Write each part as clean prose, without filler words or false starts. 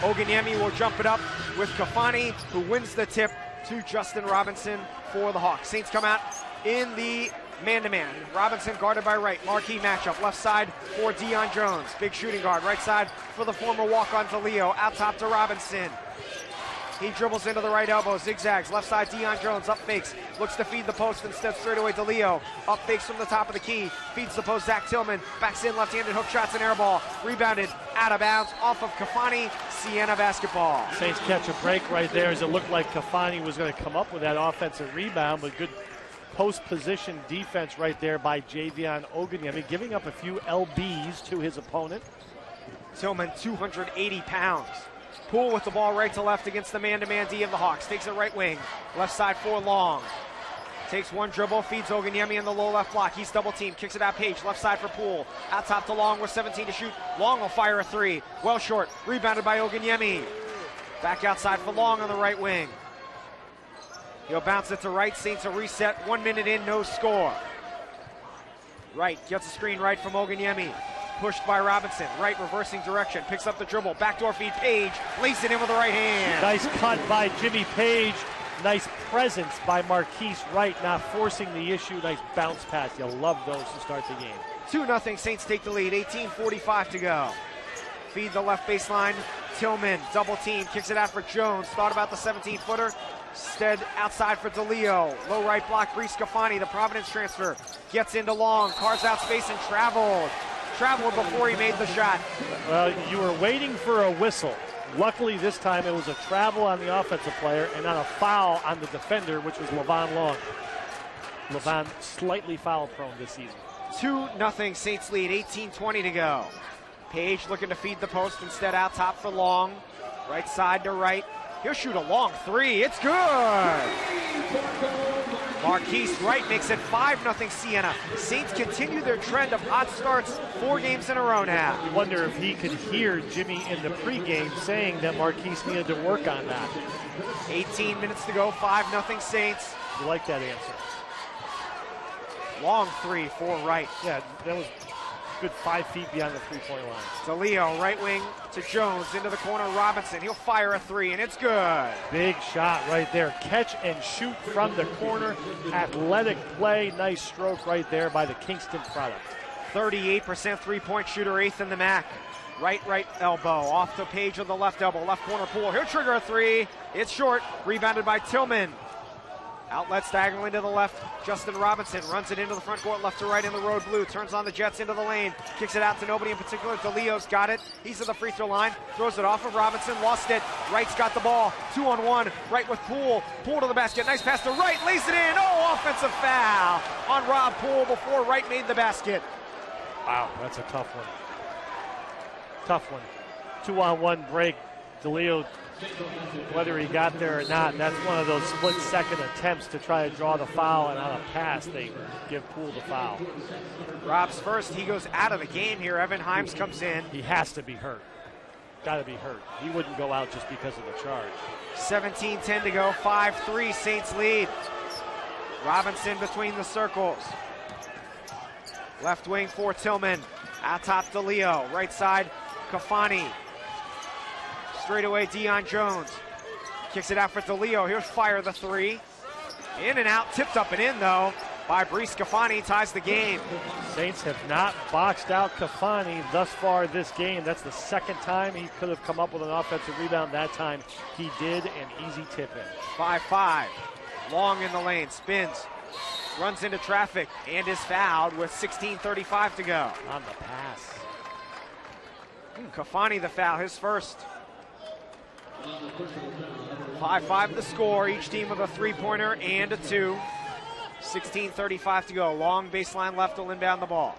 Oganyemi will jump it up with Kafani, who wins the tip to Justin Robinson for the Hawks. Saints come out in the man-to-man. Robinson guarded by Wright. Marquee matchup. Left side for Deion Jones. Big shooting guard. Right side for the former walk-on DeLeo. Out top to Robinson. He dribbles into the right elbow, zigzags. Left side, Deion Jones, up fakes. Looks to feed the post, instead straight away DeLeo. Up fakes from the top of the key. Feeds the post, Zach Tillman. Backs in, left-handed hook shots and air ball. Rebounded, out of bounds, off of Kafani. Siena basketball. Saints catch a break right there as it looked like Kafani was going to come up with that offensive rebound, but good post-position defense right there by Javion Oganyemi, giving up a few LBs to his opponent. Tillman, 280 pounds. Poole with the ball right to left against the man-to-man D of the Hawks. Takes it right wing. Left side for Long. Takes one dribble, feeds Oganyemi in the low left block. He's double teamed, kicks it out Page. Left side for Poole. Out top to Long with 17 to shoot. Long will fire a three. Well short. Rebounded by Oganyemi. Back outside for Long on the right wing. He'll bounce it to Wright. Saints a reset. 1 minute in, no score. Wright gets a screen right from Oganyemi. Pushed by Robinson. Wright reversing direction. Picks up the dribble. Backdoor feed. Page lays it in with the right hand. Nice cut by Jimmy Page. Nice presence by Marquise Wright, not forcing the issue. Nice bounce pass. You'll love those to start the game. 2-0. Saints take the lead. 18:45 to go. Feed the left baseline. Tillman, double team. Kicks it out for Jones. Thought about the 17-footer. Instead, outside for DeLeo. Low right block. Brees Kafani, the Providence transfer. Gets into Long. Carves out space and traveled before he made the shot. Well, you were waiting for a whistle. Luckily, this time it was a travel on the offensive player and not a foul on the defender, which was Levon Long. Levon slightly foul prone this season. 2-0. Saints lead. 18:20 to go. Page looking to feed the post. Instead, out top for Long. Right side to Wright. He'll shoot a long three. It's good. Marquise Wright makes it 5-0 Siena. Saints continue their trend of hot starts 4 games in a row now. You wonder if he could hear Jimmy in the pregame saying that Marquise needed to work on that. 18 minutes to go, 5-0 Saints. You like that answer. Long three for Wright. Yeah, that was good 5 feet beyond the three-point line. DeLeo, right wing to Jones, into the corner, Robinson. He'll fire a three, and it's good. Big shot right there. Catch and shoot from the corner. Athletic play. Nice stroke right there by the Kingston product. 38% three-point shooter, 8th in the MAC. Right elbow, off the Page on the left elbow. Left corner Poole. He'll trigger a three. It's short. Rebounded by Tillman. Outlets diagonally to the left. Justin Robinson runs it into the front court, left to right in the road blue. Turns on the Jets into the lane. Kicks it out to nobody in particular. DeLeo's got it. He's at the free throw line. Throws it off of Robinson. Lost it. Wright's got the ball. 2-on-1. Wright with Poole. Poole to the basket. Nice pass to Wright. Lays it in. Oh, offensive foul on Rob Poole before Wright made the basket. Wow, that's a tough one. Tough one. 2-on-1 break. DeLeo, whether he got there or not, that's one of those split-second attempts to try to draw the foul, and on a pass, they give Poole the foul. Rob's first. He goes out of the game here. Evan Himes comes in. He has to be hurt. Got to be hurt. He wouldn't go out just because of the charge. 17:10 to go. 5-3 Saints lead. Robinson between the circles. Left wing for Tillman. Out top DeLeo. Right side, Kafani. Straight away, Deion Jones. Kicks it out for DeLeo. Here's fire the three. In and out, tipped up and in, though, by Brees Kafani. Ties the game. Saints have not boxed out Kafani thus far this game. That's the second time he could have come up with an offensive rebound. That time he did, an easy tip in. 5-5. Long in the lane. Spins. Runs into traffic and is fouled with 16:35 to go. On the pass. Kafani the foul, his first. 5-5 the score. Each team with a three-pointer and a two. 16:35 to go. Long baseline left will inbound the ball.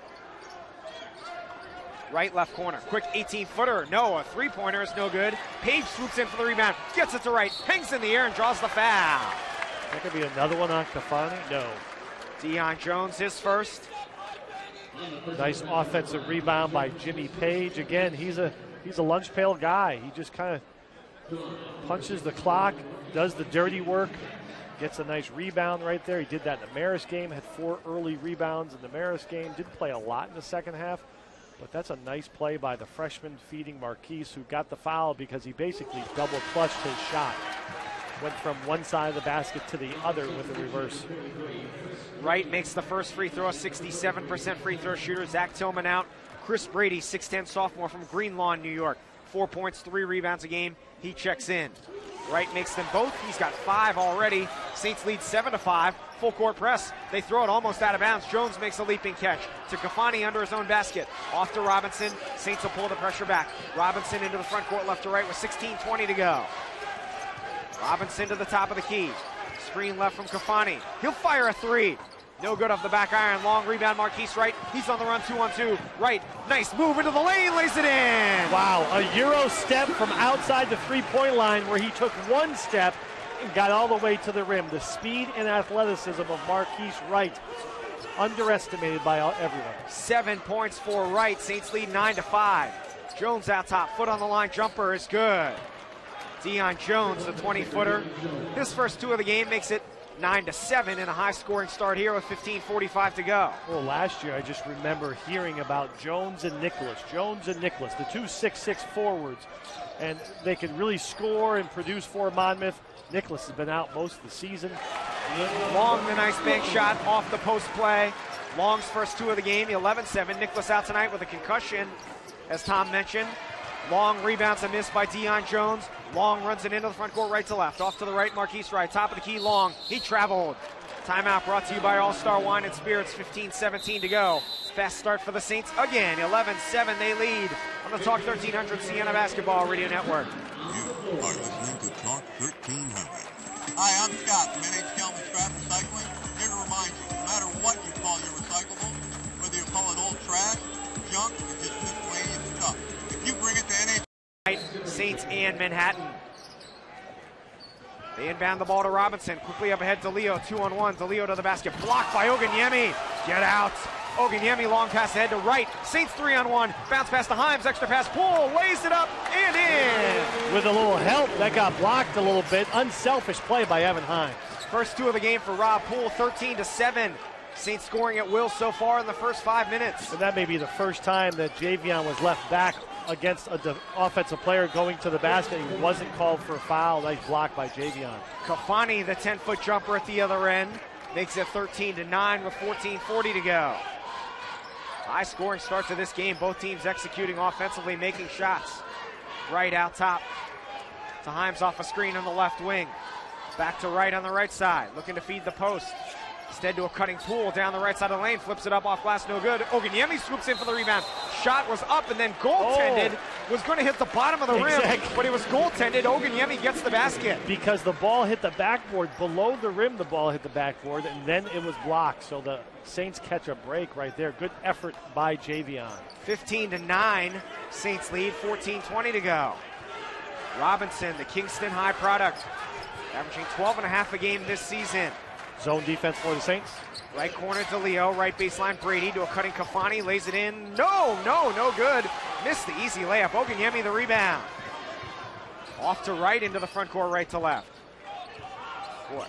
Right left corner. Quick 18-footer. No, a three-pointer is no good. Page swoops in for the rebound. Gets it to Wright. Hangs in the air and draws the foul. That could be another one on Kafani? No. Deion Jones, his first. Nice offensive rebound by Jimmy Page. Again, he's a lunch pail guy. He just kind of punches the clock, does the dirty work, gets a nice rebound right there. He did that in the Marist game, had 4 early rebounds in the Marist game. Didn't play a lot in the second half. But that's a nice play by the freshman feeding Marquise, who got the foul because he basically double clutched his shot. Went from one side of the basket to the other with a reverse. Wright makes the first free throw, 67% free throw shooter. Zach Tillman out. Chris Brady, 6'10 sophomore from Greenlawn, New York. 4 points, 3 rebounds a game. He checks in. Wright makes them both. He's got 5 already. Saints lead 7-5. Full court press. They throw it almost out of bounds. Jones makes a leaping catch to Kafani under his own basket. Off to Robinson. Saints will pull the pressure back. Robinson into the front court left to right with 16:20 to go. Robinson to the top of the key. Screen left from Kafani. He'll fire a 3. No good off the back iron. Long rebound, Marquise Wright. He's on the run, 2-on-2. Wright, nice move into the lane, lays it in. Wow, a Euro step from outside the three-point line where he took one step and got all the way to the rim. The speed and athleticism of Marquise Wright, underestimated by everyone. 7 points for Wright. Saints lead 9-5. Jones out top, foot on the line, jumper is good. Deion Jones, the 20-footer. His first 2 of the game makes it 9-7 in a high-scoring start here with 15:45 to go. Well, last year I just remember hearing about Jones and Nicholas, the 2 6'6" forwards, and they could really score and produce for Monmouth. Nicholas has been out most of the season. Long, the nice bank shot off the post play. Long's first 2 of the game, 11-7. Nicholas out tonight with a concussion, as Tom mentioned. Long rebounds a miss by Deion Jones. Long runs it into the front court, right to left. Off to the right, Marquise Wright. Top of the key, Long. He traveled. Timeout brought to you by All-Star Wine and Spirits. 15:17 to go. Fast start for the Saints again. 11-7 they lead on the Talk 1300 Siena Basketball Radio Network. You are listening to Talk 1300. Hi, I'm Scott from NH Kelvin Scrap Recycling. Here to remind you, no matter what you call your recyclables, whether you call it old trash, junk, or just miscellaneous stuff, if you bring it to NH Saints and Manhattan. They inbound the ball to Robinson. Quickly up ahead to Leo. 2-on-1. DeLeo to the basket. Blocked by Oganyemi. Get out. Oganyemi long pass ahead to Wright. Saints 3-on-1. Bounce pass to Himes. Extra pass. Poole lays it up and in. With a little help, that got blocked a little bit. Unselfish play by Evan Himes. First 2 of the game for Rob Poole. 13-7. Saints scoring at will so far in the first 5 minutes. And that may be the first time that Javion was left back against an offensive player going to the basket. He wasn't called for a foul. Nice block by Javion. Kafani, the 10-foot jumper at the other end, makes it 13-9 with 14:40 to go. High scoring start to this game. Both teams executing offensively, making shots. Wright out top to Himes off a screen on the left wing. Back to Wright on the right side, looking to feed the post. Instead to a cutting Poole down the right side of the lane, flips it up off glass, no good. Oganyemi swoops in for the rebound. Shot was up and then goaltended. Was going to hit the bottom of the rim, but it was goaltended. Oganyemi gets the basket. Because the ball hit the backboard. Below the rim, the ball hit the backboard, and then it was blocked. So the Saints catch a break right there. Good effort by Javion. 15-9, Saints lead, 14:20 to go. Robinson, the Kingston High product, averaging 12.5 a game this season. Zone defense for the Saints. Right corner to Leo, right baseline Brady to a cutting Kafani, lays it in. No good. Missed the easy layup. Oganyemi the rebound. Off to Wright into the front court, right to left. Boy,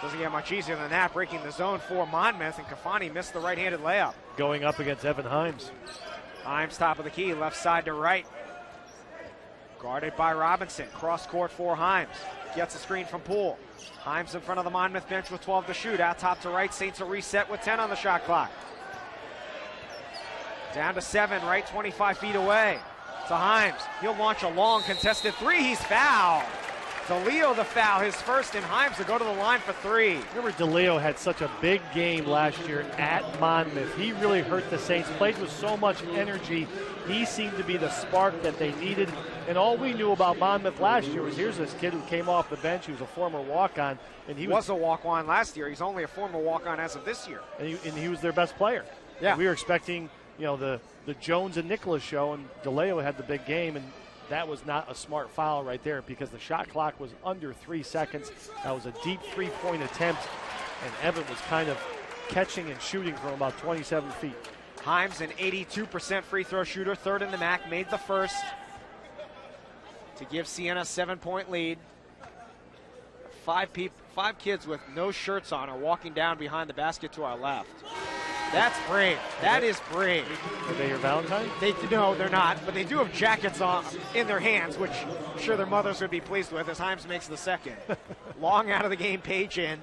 doesn't get much easier than that. Breaking the zone for Monmouth, and Kafani missed the right-handed layup. Going up against Evan Himes. Himes top of the key, left side to right. Guarded by Robinson. Cross court for Himes. Gets a screen from Poole. Himes in front of the Monmouth bench with 12 to shoot. Out top to right. Saints will reset with 10 on the shot clock. Down to 7, right 25 feet away. To Himes. He'll launch a long contested 3. He's fouled. DeLeo the foul, his first, and Himes will go to the line for 3. Remember, DeLeo had such a big game last year at Monmouth. He really hurt the Saints, played with so much energy. He seemed to be the spark that they needed. And all we knew about Monmouth last year was here's this kid who came off the bench. He was a former walk-on. And he was a walk-on last year. He's only a former walk-on as of this year. And he was their best player. Yeah. And we were expecting, the Jones and Nicholas show, and DeLeo had the big game, and that was not a smart foul right there because the shot clock was under 3 seconds. That was a deep three-point attempt, and Evan was kind of catching and shooting from about 27 feet. Himes, an 82% free throw shooter, third in the MAC, made the first to give Siena a 7-point lead. Five kids with no shirts on are walking down behind the basket to our left. That's brave. That is brave. Are they your Valentine? No, they're not, but they do have jackets on in their hands, which I'm sure their mothers would be pleased with as Himes makes the second. Long out of the game, Page in.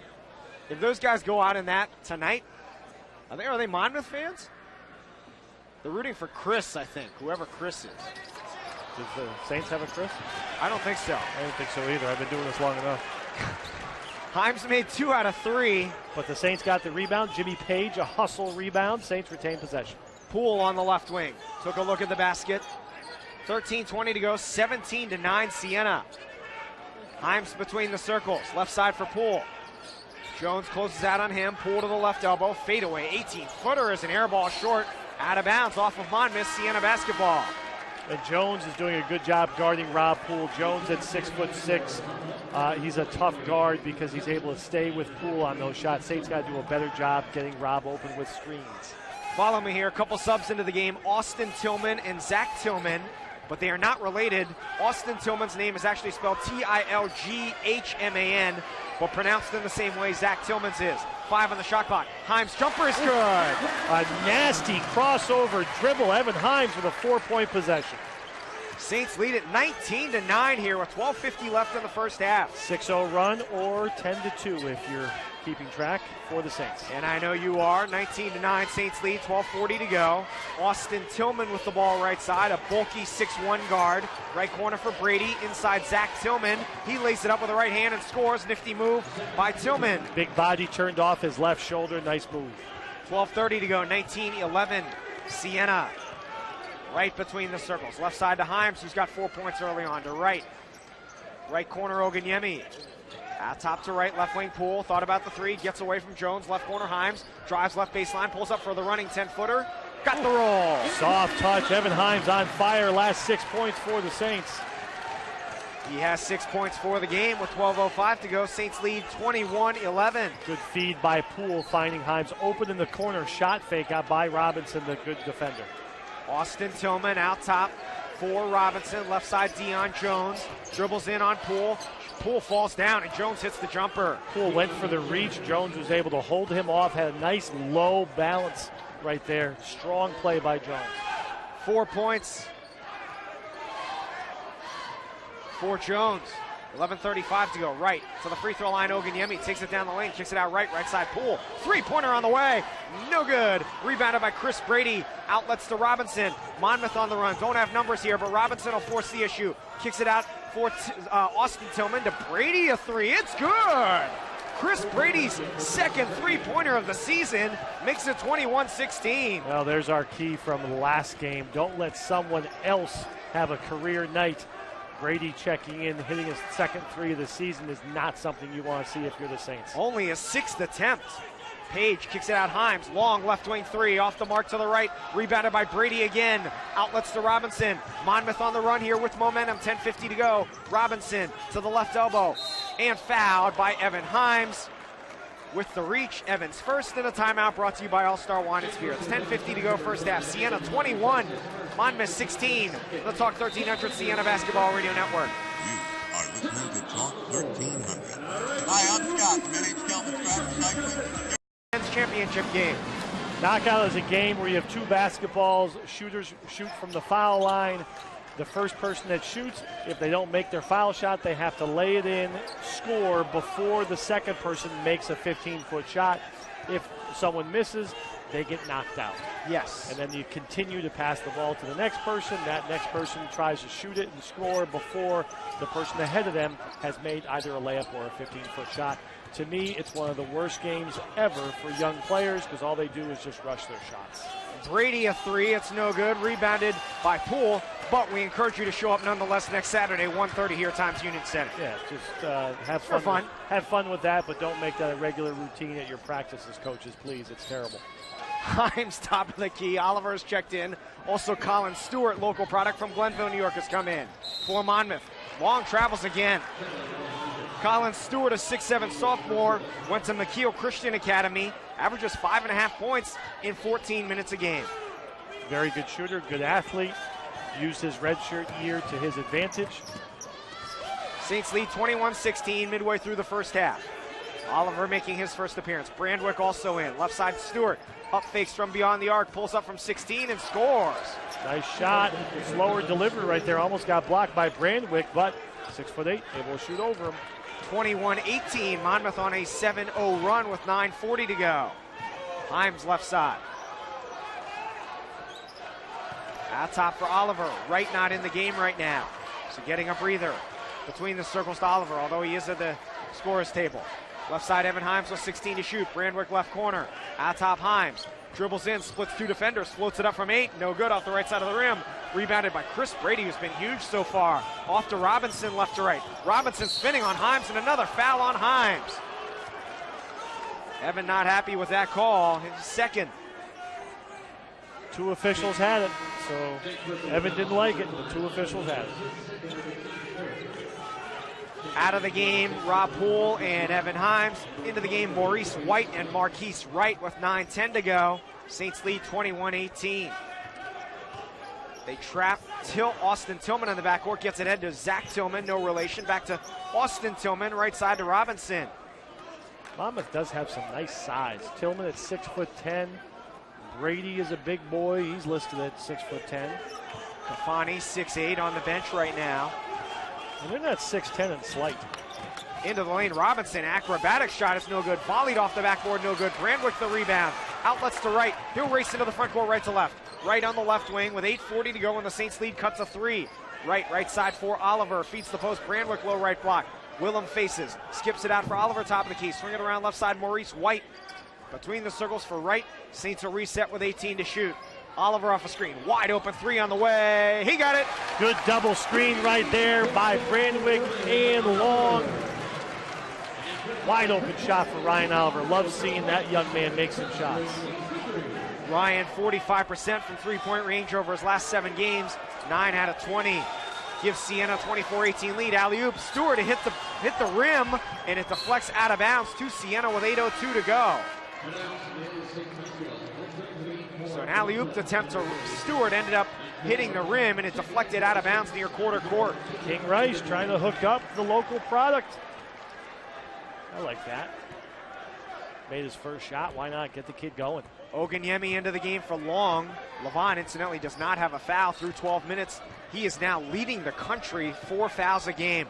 If those guys go out in that tonight, are they Monmouth fans? They're rooting for Chris, I think, whoever Chris is. Does the Saints have a Chris? I don't think so. I don't think so either. I've been doing this long enough. Himes made 2 out of 3. But the Saints got the rebound. Jimmy Page, a hustle rebound. Saints retain possession. Poole on the left wing. Took a look at the basket. 13:20 to go, 17-9 Siena. Himes between the circles. Left side for Poole. Jones closes out on him. Poole to the left elbow. Fadeaway. 18-footer is an air ball short. Out of bounds off of Monmouth. Siena basketball. And Jones is doing a good job guarding Rob Poole. Jones at 6'6". He's a tough guard because he's able to stay with Poole on those shots. Saints got to do a better job getting Rob open with screens. Follow me here. A couple subs into the game. Austin Tillman and Zach Tillman, but they are not related. Austin Tillman's name is actually spelled Tilghman, but pronounced in the same way Zach Tillman's is. 5 on the shot clock. Himes' jumper is good. A nasty crossover dribble. Evan Himes with a 4-point possession. Saints lead at 19-9 here with 12:50 left in the first half. 6-0 run or 10-2 if you're keeping track for the Saints. And I know you are. 19-9, Saints lead, 12:40 to go. Austin Tillman with the ball right side, a bulky 6'1" guard. Right corner for Brady, inside Zach Tillman. He lays it up with the right hand and scores. Nifty move by Tillman. Big body turned off his left shoulder, nice move. 12:30 to go, 19-11, Siena. Right between the circles. Left side to Himes, who's got 4 points early on to right. Right corner, Oganyemi. Top to right, left wing Poole. Thought about the 3, gets away from Jones. Left corner, Himes. Drives left baseline, pulls up for the running 10-footer. Got the roll. Soft touch. Evan Himes on fire. Last 6 points for the Saints. He has 6 points for the game with 12:05 to go. Saints lead 21-11. Good feed by Poole, finding Himes open in the corner. Shot fake out by Robinson, the good defender. Austin Tillman out top for Robinson. Left side, Deion Jones. Dribbles in on Poole. Poole falls down, and Jones hits the jumper. Poole went for the reach. Jones was able to hold him off. Had a nice low balance right there. Strong play by Jones. 4 points for Jones. 11:35 to go. Right to the free throw line. Oganyemi takes it down the lane, kicks it out right side. Poole. 3-pointer on the way. No good. Rebounded by Chris Brady. Outlets to Robinson. Monmouth on the run. Don't have numbers here, but Robinson will force the issue. Kicks it out for Austin Tillman to Brady. A 3. It's good. Chris Brady's second 3-pointer of the season makes it 21-16. Well, there's our key from the last game. Don't let someone else have a career night. Brady checking in, hitting his second 3 of the season is not something you want to see if you're the Saints. Only his 6th attempt. Page kicks it out. Himes, long left wing 3, off the mark to the right. Rebounded by Brady again. Outlets to Robinson. Monmouth on the run here with momentum. 10:50 to go. Robinson to the left elbow. And fouled by Evan Himes. With the reach, Evans first, and a timeout brought to you by All-Star Wine and Spirits. 10:50 to go first half. Siena 21, Monmouth 16. The Talk 1300 Siena Basketball Radio Network. You are listening to Talk 1300. Hi, I'm Scott from NHL Scrap Recycling. Men's championship game. Knockout is a game where you have 2 basketballs. Shooters shoot from the foul line. The first person that shoots, if they don't make their foul shot, they have to lay it in, score before the second person makes a 15-foot shot. If someone misses, they get knocked out. Yes. And then you continue to pass the ball to the next person. That next person tries to shoot it and score before the person ahead of them has made either a layup or a 15-foot shot. To me, it's one of the worst games ever for young players because all they do is just rush their shots. Brady a 3, it's no good. Rebounded by Poole, but we encourage you to show up nonetheless next Saturday, 1:30 here, Times Union Center. Yeah, just have fun. Have fun with that, but don't make that a regular routine at your practices, coaches, please. It's terrible. Himes top of the key. Oliver's checked in. Also, Colin Stewart, local product from Glenville, New York, has come in for Monmouth. Long travels again. Colin Stewart, a 6'7" sophomore, went to McKeel Christian Academy, averages 5.5 points in 14 minutes a game. Very good shooter, good athlete, used his redshirt year to his advantage. Saints lead 21-16 midway through the first half. Oliver making his first appearance. Brandwick also in. Left side, Stewart. Up fakes from beyond the arc. Pulls up from 16 and scores. Nice shot. Slower delivery right there. Almost got blocked by Brandwick, but 6'8", able to shoot over him. 21-18. Monmouth on a 7-0 run with 9:40 to go. Himes left side. Out top for Oliver. Wright not in the game right now. So getting a breather between the circles to Oliver, although he is at the scorer's table. Left side, Evan Himes with 16 to shoot. Brandwick left corner. Out top, Himes. Dribbles in, splits two defenders, floats it up from 8. No good off the right side of the rim. Rebounded by Chris Brady, who's been huge so far. Off to Robinson, left to right. Robinson spinning on Himes, and another foul on Himes. Evan not happy with that call. His second. 2 officials had it, so Evan didn't like it, but 2 officials had it. Out of the game, Rob Poole and Evan Himes. Into the game, Maurice White and Marquise Wright with 9:10 to go. Saints lead 21-18. They trap Austin Tillman on the backcourt. Gets it head to Zach Tillman, no relation. Back to Austin Tillman, right side to Robinson. Monmouth does have some nice size. Tillman at 6'10". Brady is a big boy. He's listed at 6'10". Kafani, 6'8", on the bench right now. And they're not 6'10" and slight. Into the lane, Robinson, acrobatic shot, it's no good. Volleyed off the backboard, no good. Brandwick the rebound. Outlets to right. He'll race into the front court, right to left. Right on the left wing with 8:40 to go, and the Saints lead cuts a 3. Right side for Oliver. Feeds the post, Brandwick low right block. Willem faces, skips it out for Oliver, top of the key. Swing it around left side, Maurice White. Between the circles for Wright. Saints will reset with 18 to shoot. Oliver off a screen, wide open 3 on the way. He got it. Good double screen right there by Brandwick and Long. Wide open shot for Ryan Oliver. Love seeing that young man make some shots. Ryan, 45% from three-point range over his last 7 games. 9 out of 20. Gives Siena a 24-18 lead. Alley-oop, Stewart to hit the rim, and it deflects out of bounds to Siena with 8:02 to go. So an alley-oop attempt to Stewart ended up hitting the rim, and it deflected out of bounds near quarter court. King Rice trying to hook up the local product. I like that. Made his first shot. Why not get the kid going? Oganyemi into the game for Long. Levon, incidentally, does not have a foul through 12 minutes. He is now leading the country, 4 fouls a game.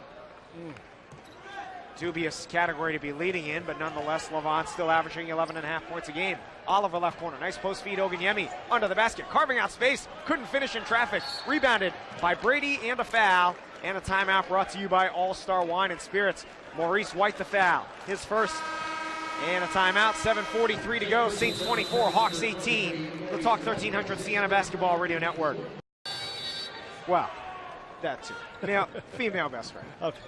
Dubious category to be leading in, but nonetheless, Levon still averaging 11.5 points a game. Oliver left corner, nice post feed, Oganyemi under the basket, carving out space, couldn't finish in traffic. Rebounded by Brady and a foul, and a timeout brought to you by All-Star Wine and Spirits. Maurice White the foul, his first, and a timeout. 7:43 to go, Saints 24, Hawks 18. The Talk 1300 Siena Basketball Radio Network. Well, that too. Female best friend. Okay.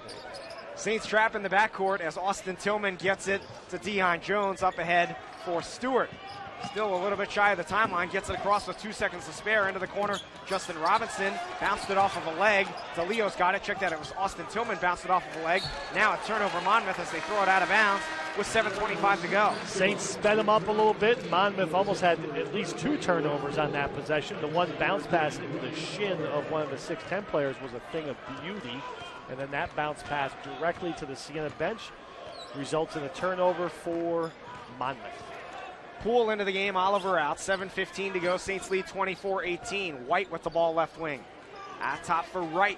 Saints trap in the backcourt as Austin Tillman gets it to Deion Jones up ahead for Stewart. Still a little bit shy of the timeline, gets it across with 2 seconds to spare. Into the corner, Justin Robinson bounced it off of a leg. DeLeo's got it, check that, it was Austin Tillman bounced it off of a leg. Now a turnover Monmouth as they throw it out of bounds with 7:25 to go. Saints sped him up a little bit. Monmouth almost had at least 2 turnovers on that possession. The one bounce pass into the shin of one of the 6'10" players was a thing of beauty. And then that bounce pass directly to the Siena bench results in a turnover for Monmouth. Poole into the game, Oliver out, 7:15 to go, Saints lead 24-18. White with the ball left wing. At top for Wright.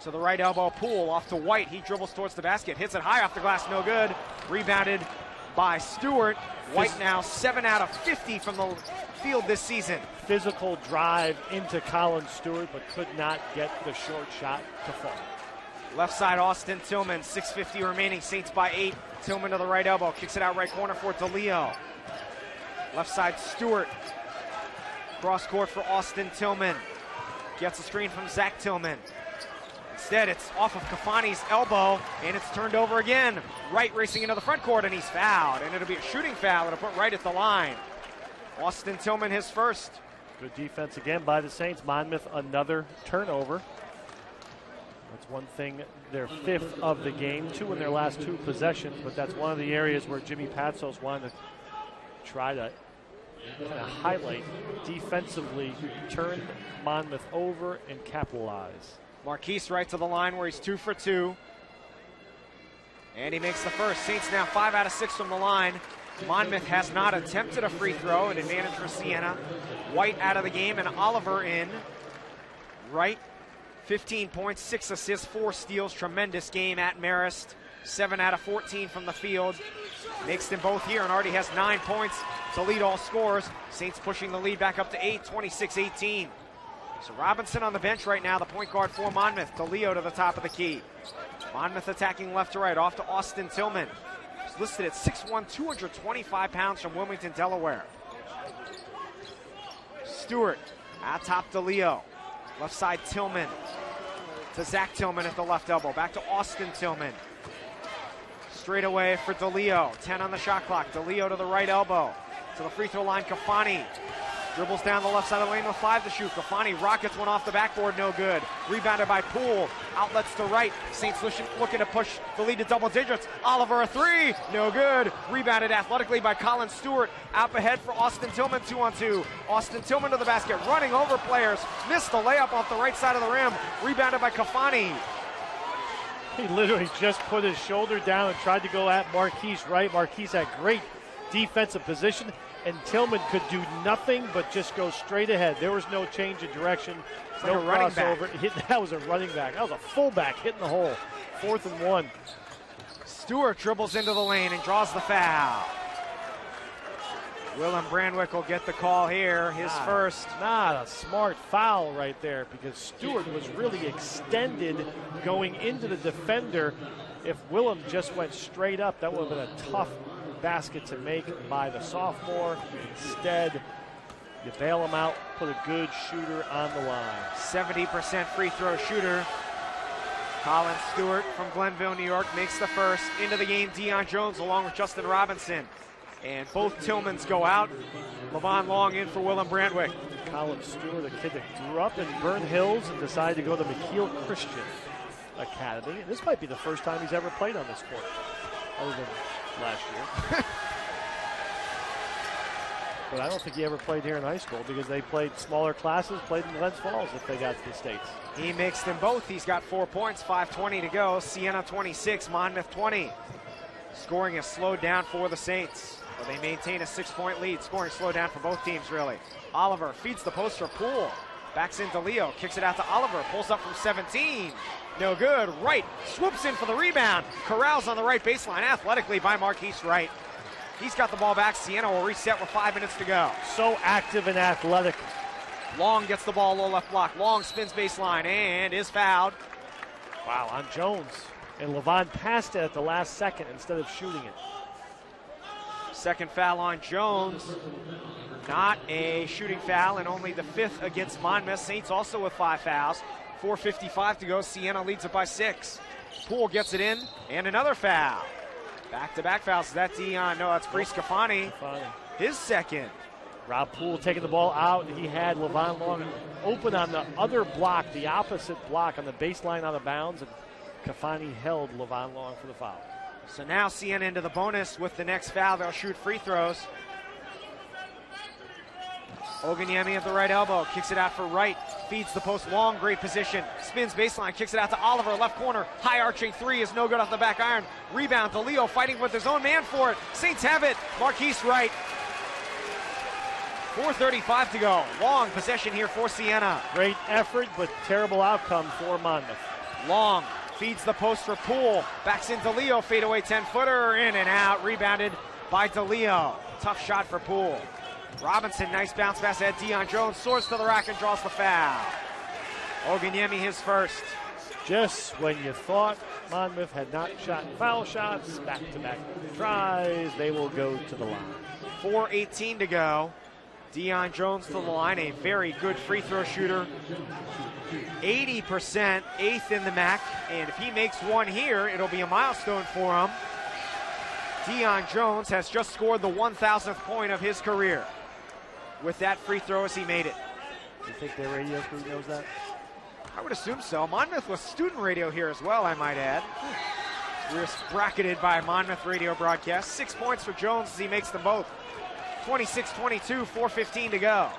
To the right elbow, Poole off to White. He dribbles towards the basket, hits it high off the glass, no good. Rebounded by Stewart. White now 7 out of 50 from the field this season. Physical drive into Colin Stewart, but could not get the short shot to fall. Left side, Austin Tillman, 6:50 remaining, Saints by 8. Tillman to the right elbow, kicks it out right corner for DeLeo. Left side, Stewart. Cross court for Austin Tillman. Gets a screen from Zach Tillman. Instead, it's off of Kafani's elbow, and it's turned over again. Wright racing into the front court, and he's fouled, and it'll be a shooting foul. It'll put Wright at the line. Austin Tillman, his first. Good defense again by the Saints. Monmouth, another turnover. That's one thing, their 5th of the game, 2 in their last 2 possessions, but that's one of the areas where Jimmy Patsos wanted to try to kind of highlight defensively, turn Monmouth over and capitalize. Marquise Wright to the line where he's 2 for 2. And he makes the first. Saints now 5 out of 6 from the line. Monmouth has not attempted a free throw, an advantage for Siena. White out of the game and Oliver in. Wright, 15 points, 6 assists, 4 steals. Tremendous game at Marist. 7 out of 14 from the field. Makes them both here and already has 9 points to lead all scores. Saints pushing the lead back up to 8, 26-18. So Robinson on the bench right now, the point guard for Monmouth. DeLeo to the top of the key. Monmouth attacking left to right, off to Austin Tillman. He's listed at 6'1", 225 pounds from Wilmington, Delaware. Stewart at top DeLeo. Left side Tillman to Zach Tillman at the left elbow. Back to Austin Tillman. Straight away for DeLeo. 10 on the shot clock. DeLeo to the right elbow. To the free throw line, Kafani. Dribbles down the left side of the lane with 5 to shoot. Kafani rockets one off the backboard, no good. Rebounded by Poole. Outlets to right. Saints looking to push the lead to double digits. Oliver a 3, no good. Rebounded athletically by Colin Stewart. Out ahead for Austin Tillman, 2-on-2. Austin Tillman to the basket, running over players. Missed the layup off the right side of the rim. Rebounded by Kafani. He literally just put his shoulder down and tried to go at Marquise Wright. Marquise had great defensive position, and Tillman could do nothing but just go straight ahead. There was no change in direction, no crossover. That was a running back. That was a fullback hitting the hole. 4th and 1. Stewart dribbles into the lane and draws the foul. Willem Brandwick will get the call here, his first. Not a smart foul right there, because Stewart was really extended going into the defender. If Willem just went straight up, that would have been a tough basket to make by the sophomore. Instead, you bail him out, put a good shooter on the line. 70% free throw shooter. Colin Stewart from Glenville, New York, makes the first. Into the game, Deion Jones along with Justin Robinson. And both Tillmans go out. Levon Long in for Willem Brandwick. Colin Stewart, a kid that grew up in Burn Hills and decided to go to McKeel Christian Academy. And this might be the first time he's ever played on this court, other than last year. But I don't think he ever played here in high school, because they played smaller classes, played in Glens Falls if they got to the States. He makes them both. He's got 4 points, 5:20 to go. Siena 26, Monmouth 20. Scoring has slowed down for the Saints. Well, they maintain a 6-point lead. Scoring slowed down for both teams, really. Oliver feeds the post for Poole. Backs into Leo, kicks it out to Oliver. Pulls up from 17. No good. Wright swoops in for the rebound. Corrals on the right baseline athletically by Marquise Wright. He's got the ball back. Siena will reset with 5 minutes to go. So active and athletic. Long gets the ball, low left block. Long spins baseline and is fouled. Wow, on Jones. And Levon passed it at the last second instead of shooting it. Second foul on Jones. Not a shooting foul, and only the 5th against Monmouth. Saints also with 5 fouls. 4:55 to go. Siena leads it by 6. Poole gets it in, and another foul. Back-to-back fouls. Is that Deion? No, that's Brees Kafani. His second. Rob Poole taking the ball out. He had Levon Long open on the other block, the opposite block on the baseline out of bounds, and Kafani held Levon Long for the foul. So now Siena into the bonus with the next foul. They'll shoot free throws. Oganyemi at the right elbow, kicks it out for Wright, feeds the post long, great position, spins baseline, kicks it out to Oliver, left corner, high arching 3 is no good off the back iron. Rebound to Leo, fighting with his own man for it. Saints have it, Marquise Wright. 4:35 to go. Long possession here for Siena. Great effort, but terrible outcome for Monmouth. Long feeds the post for Poole, backs into Leo, fadeaway 10-footer, in and out, rebounded by DeLeo. Tough shot for Poole. Robinson, nice bounce pass at Deion Jones, soars to the rack and draws the foul. Oganyemi his first. Just when you thought Monmouth had not shot foul shots, back-to-back tries, they will go to the line. 4:18 to go. Deion Jones to the line, a very good free throw shooter. 80%, 8th in the MAC, and if he makes one here, it'll be a milestone for him. Deion Jones has just scored the 1,000th point of his career with that free throw as he made it. You think their radio crew knows that? I would assume so. Monmouth was student radio here as well, I might add. We're bracketed by Monmouth radio broadcast. 6 points for Jones as he makes them both. 26-22, 4:15 to go.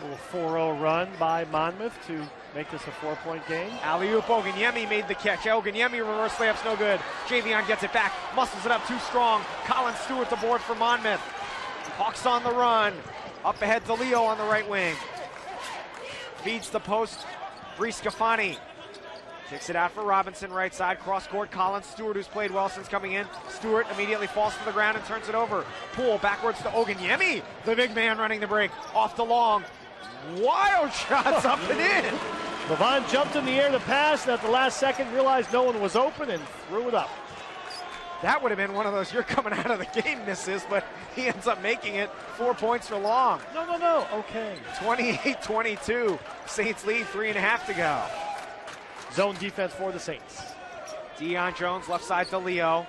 A little 4-0 run by Monmouth to make this a 4-point game. Alley-oop, Oganyemi made the catch. Oganyemi reverse layup's no good. Javion gets it back, muscles it up too strong. Colin Stewart the board for Monmouth. Hawks on the run. Up ahead to Leo on the right wing. Feeds the post. Brees Scafani kicks it out for Robinson, right side. Cross court, Colin Stewart, who's played well since coming in. Stewart immediately falls to the ground and turns it over. Poole backwards to Oganyemi. The big man running the break. Off to Long. Wild shots up and in. Levon jumped in the air to pass, and at the last second realized no one was open and threw it up. That would have been one of those you're coming out of the game misses, but he ends up making it. 4 points for Long. No. Okay. 28-22. Saints lead, 3.5 to go. Zone defense for the Saints. Deion Jones, left side to Leo.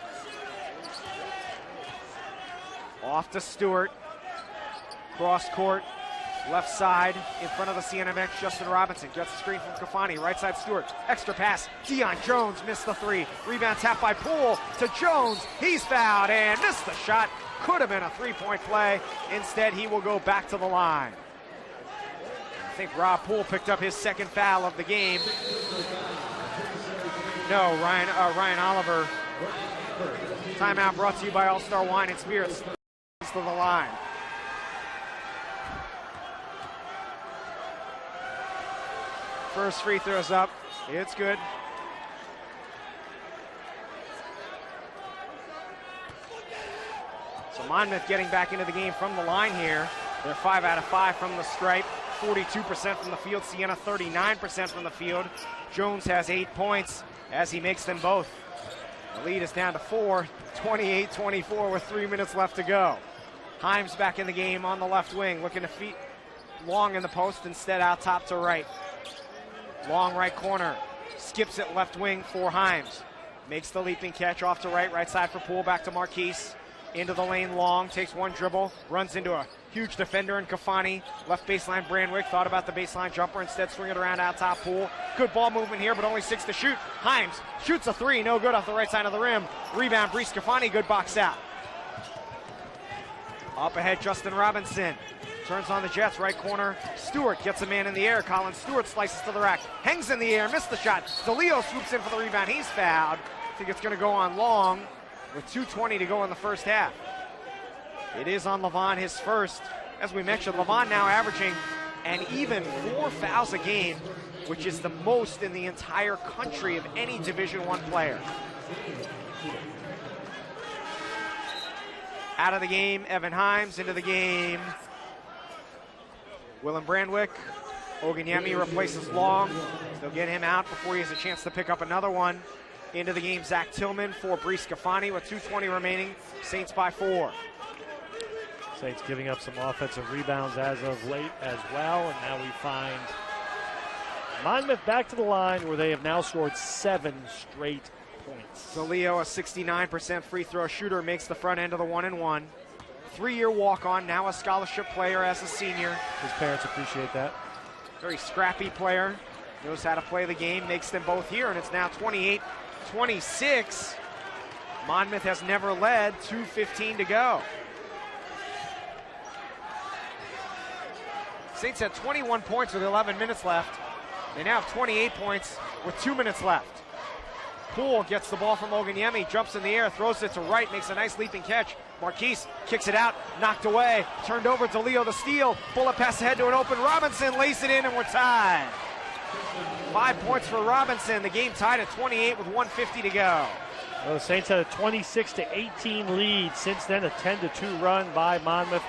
Off to Stewart. Cross court, left side, in front of the Siena bench, Justin Robinson gets the screen from Scafani, right side Stewart, extra pass, Deion Jones missed the three, rebound tap by Poole to Jones, he's fouled and missed the shot, could have been a 3-point play, instead he will go back to the line. I think Rob Poole picked up his second foul of the game. No, Ryan Oliver. Timeout brought to you by All-Star Wine and Spirits. To the line. First free throw's up. It's good. So Monmouth getting back into the game from the line here. They're 5 out of 5 from the stripe. 42% from the field. Siena 39% from the field. Jones has 8 points as he makes them both. The lead is down to 4, 28-24 with 3 minutes left to go. Himes back in the game on the left wing, looking to feed Long in the post, instead out top to right. Long right corner, skips it left wing for Himes. Makes the leaping catch off to right side for Poole, back to Marquise. Into the lane, Long, takes one dribble, runs into a huge defender in Kafani. Left baseline, Brandwick, thought about the baseline jumper, instead swing it around out top, Poole. Good ball movement here, but only 6 to shoot. Himes shoots a 3, no good off the right side of the rim. Rebound, Brees Kafani, good box out. Up ahead, Justin Robinson. Turns on the Jets, right corner. Stewart gets a man in the air. Colin Stewart slices to the rack. Hangs in the air, missed the shot. DeLeo swoops in for the rebound. He's fouled. I think it's going to go on Long with 2:20 to go in the first half. It is on Levon, his first. As we mentioned, Levon now averaging an even 4 fouls a game, which is the most in the entire country of any Division I player. Out of the game, Evan Himes. Into the game, Willem Brandwick. Oganyemi replaces Long. They'll get him out before he has a chance to pick up another one. Into the game, Zach Tillman for Brees Scafani with 2:20 remaining. Saints by 4. Saints giving up some offensive rebounds as of late as well, and now we find Monmouth back to the line where they have now scored 7 straight points. DeLeo, a 69% free throw shooter, makes the front end of the 1-and-1. 3-year walk-on, now a scholarship player as a senior. His parents appreciate that. Very scrappy player, knows how to play the game, makes them both here, and it's now 28-26. Monmouth has never led, 2:15 to go. Saints had 21 points with 11 minutes left. They now have 28 points with 2 minutes left. Poole gets the ball from Oganyemi, jumps in the air, throws it to right, makes a nice leaping catch. Marquise kicks it out, knocked away, turned over to Leo the steal. Bullet pass ahead to an open Robinson, lays it in, and we're tied. 5 points for Robinson. The game tied at 28 with 1:50 to go. Well, the Saints had a 26-18 lead. Since then, a 10-2 run by Monmouth,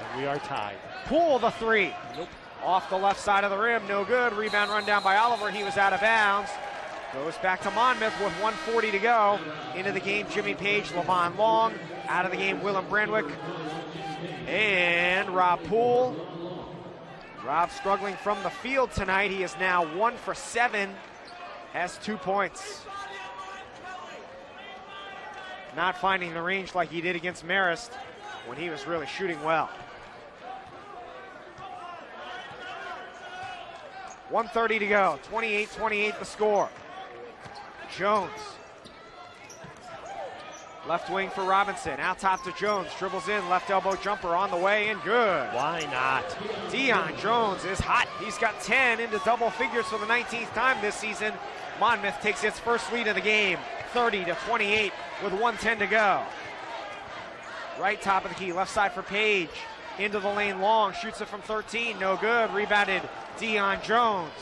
and we are tied. Poole the 3. Nope. Off the left side of the rim, no good. Rebound run down by Oliver. He was out of bounds. Goes back to Monmouth with 1:40 to go. Into the game, Jimmy Page, Levon Long. Out of the game, Willem Brandwick and Rob Poole. Rob struggling from the field tonight. He is now 1 for 7, has 2 points. Not finding the range like he did against Marist when he was really shooting well. 1:30 to go, 28-28 the score. Jones Left wing for Robinson. Out top to Jones. Dribbles in. Left elbow jumper on the way and good. Why not? Dion Jones is hot. He's got 10 into double figures for the 19th time this season. Monmouth takes its first lead of the game, 30-28 with 1:10 to go. Right top of the key. Left side for Page. Into the lane long. Shoots it from 13. No good. Rebounded Dion Jones.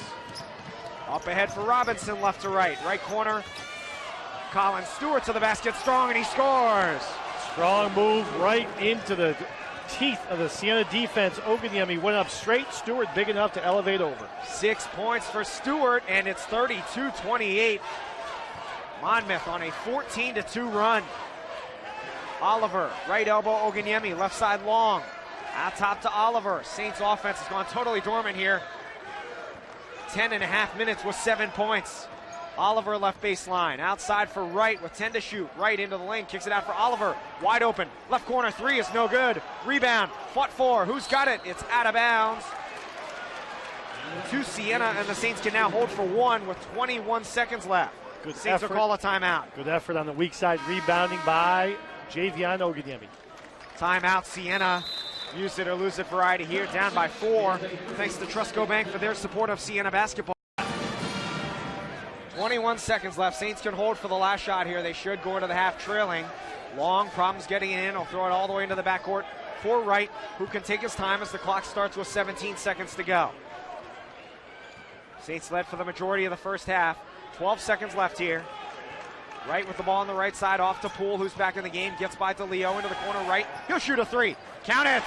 Up ahead for Robinson, left to right. Right corner. Colin Stewart to the basket, strong, and he scores. Strong move right into the teeth of the Siena defense. Oganyemi went up straight. Stewart big enough to elevate over. 6 points for Stewart, and it's 32-28. Monmouth on a 14-2 run. Oliver, right elbow, Oganyemi, left side long. Out top to Oliver. Saints offense has gone totally dormant here. 10.5 minutes with 7 points. Oliver left baseline, outside for Wright with 10 to shoot. Wright into the lane, kicks it out for Oliver. Wide open, left corner three is no good. Rebound, fought for, who's got it? It's out of bounds. To Siena, and the Saints can now hold for one with 21 seconds left. Good Saints effort. will call a timeout. Good effort on the weak side, rebounding by Javion Oganyemi. Timeout, Siena. Use it or lose it variety here, down by 4. Thanks to Trustco Bank for their support of Siena basketball. 21 seconds left. Saints can hold for the last shot here. They should go into the half trailing. Long, problems getting it in. He'll throw it all the way into the backcourt for Wright, who can take his time as the clock starts with 17 seconds to go. Saints led for the majority of the first half. 12 seconds left here. Wright with the ball on the right side, off to Poole, who's back in the game. Gets by DeLeo into the corner right. He'll shoot a three. Count it!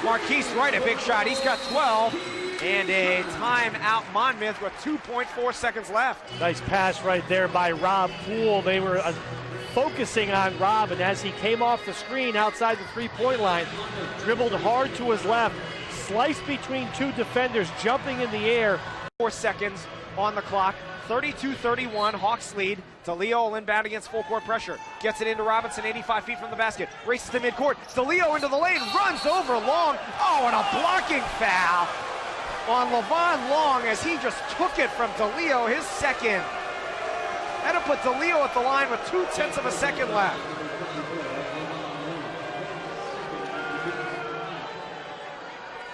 Marquise Wright, a big shot. He's got 12. And a timeout, Monmouth with 2.4 seconds left. Nice pass right there by Rob Poole. They were focusing on Rob, and as he came off the screen outside the three-point line, dribbled hard to his left, sliced between two defenders, jumping in the air. 4 seconds on the clock. 32-31, Hawks lead. DeLeo will inbound against full court pressure. Gets it into Robinson, 85 feet from the basket. Races to midcourt. DeLeo into the lane, runs over Long. Oh, and a blocking foul on Levon Long as he just took it from DeLeo, his second. Had to put DeLeo at the line with 0.2 of a second left.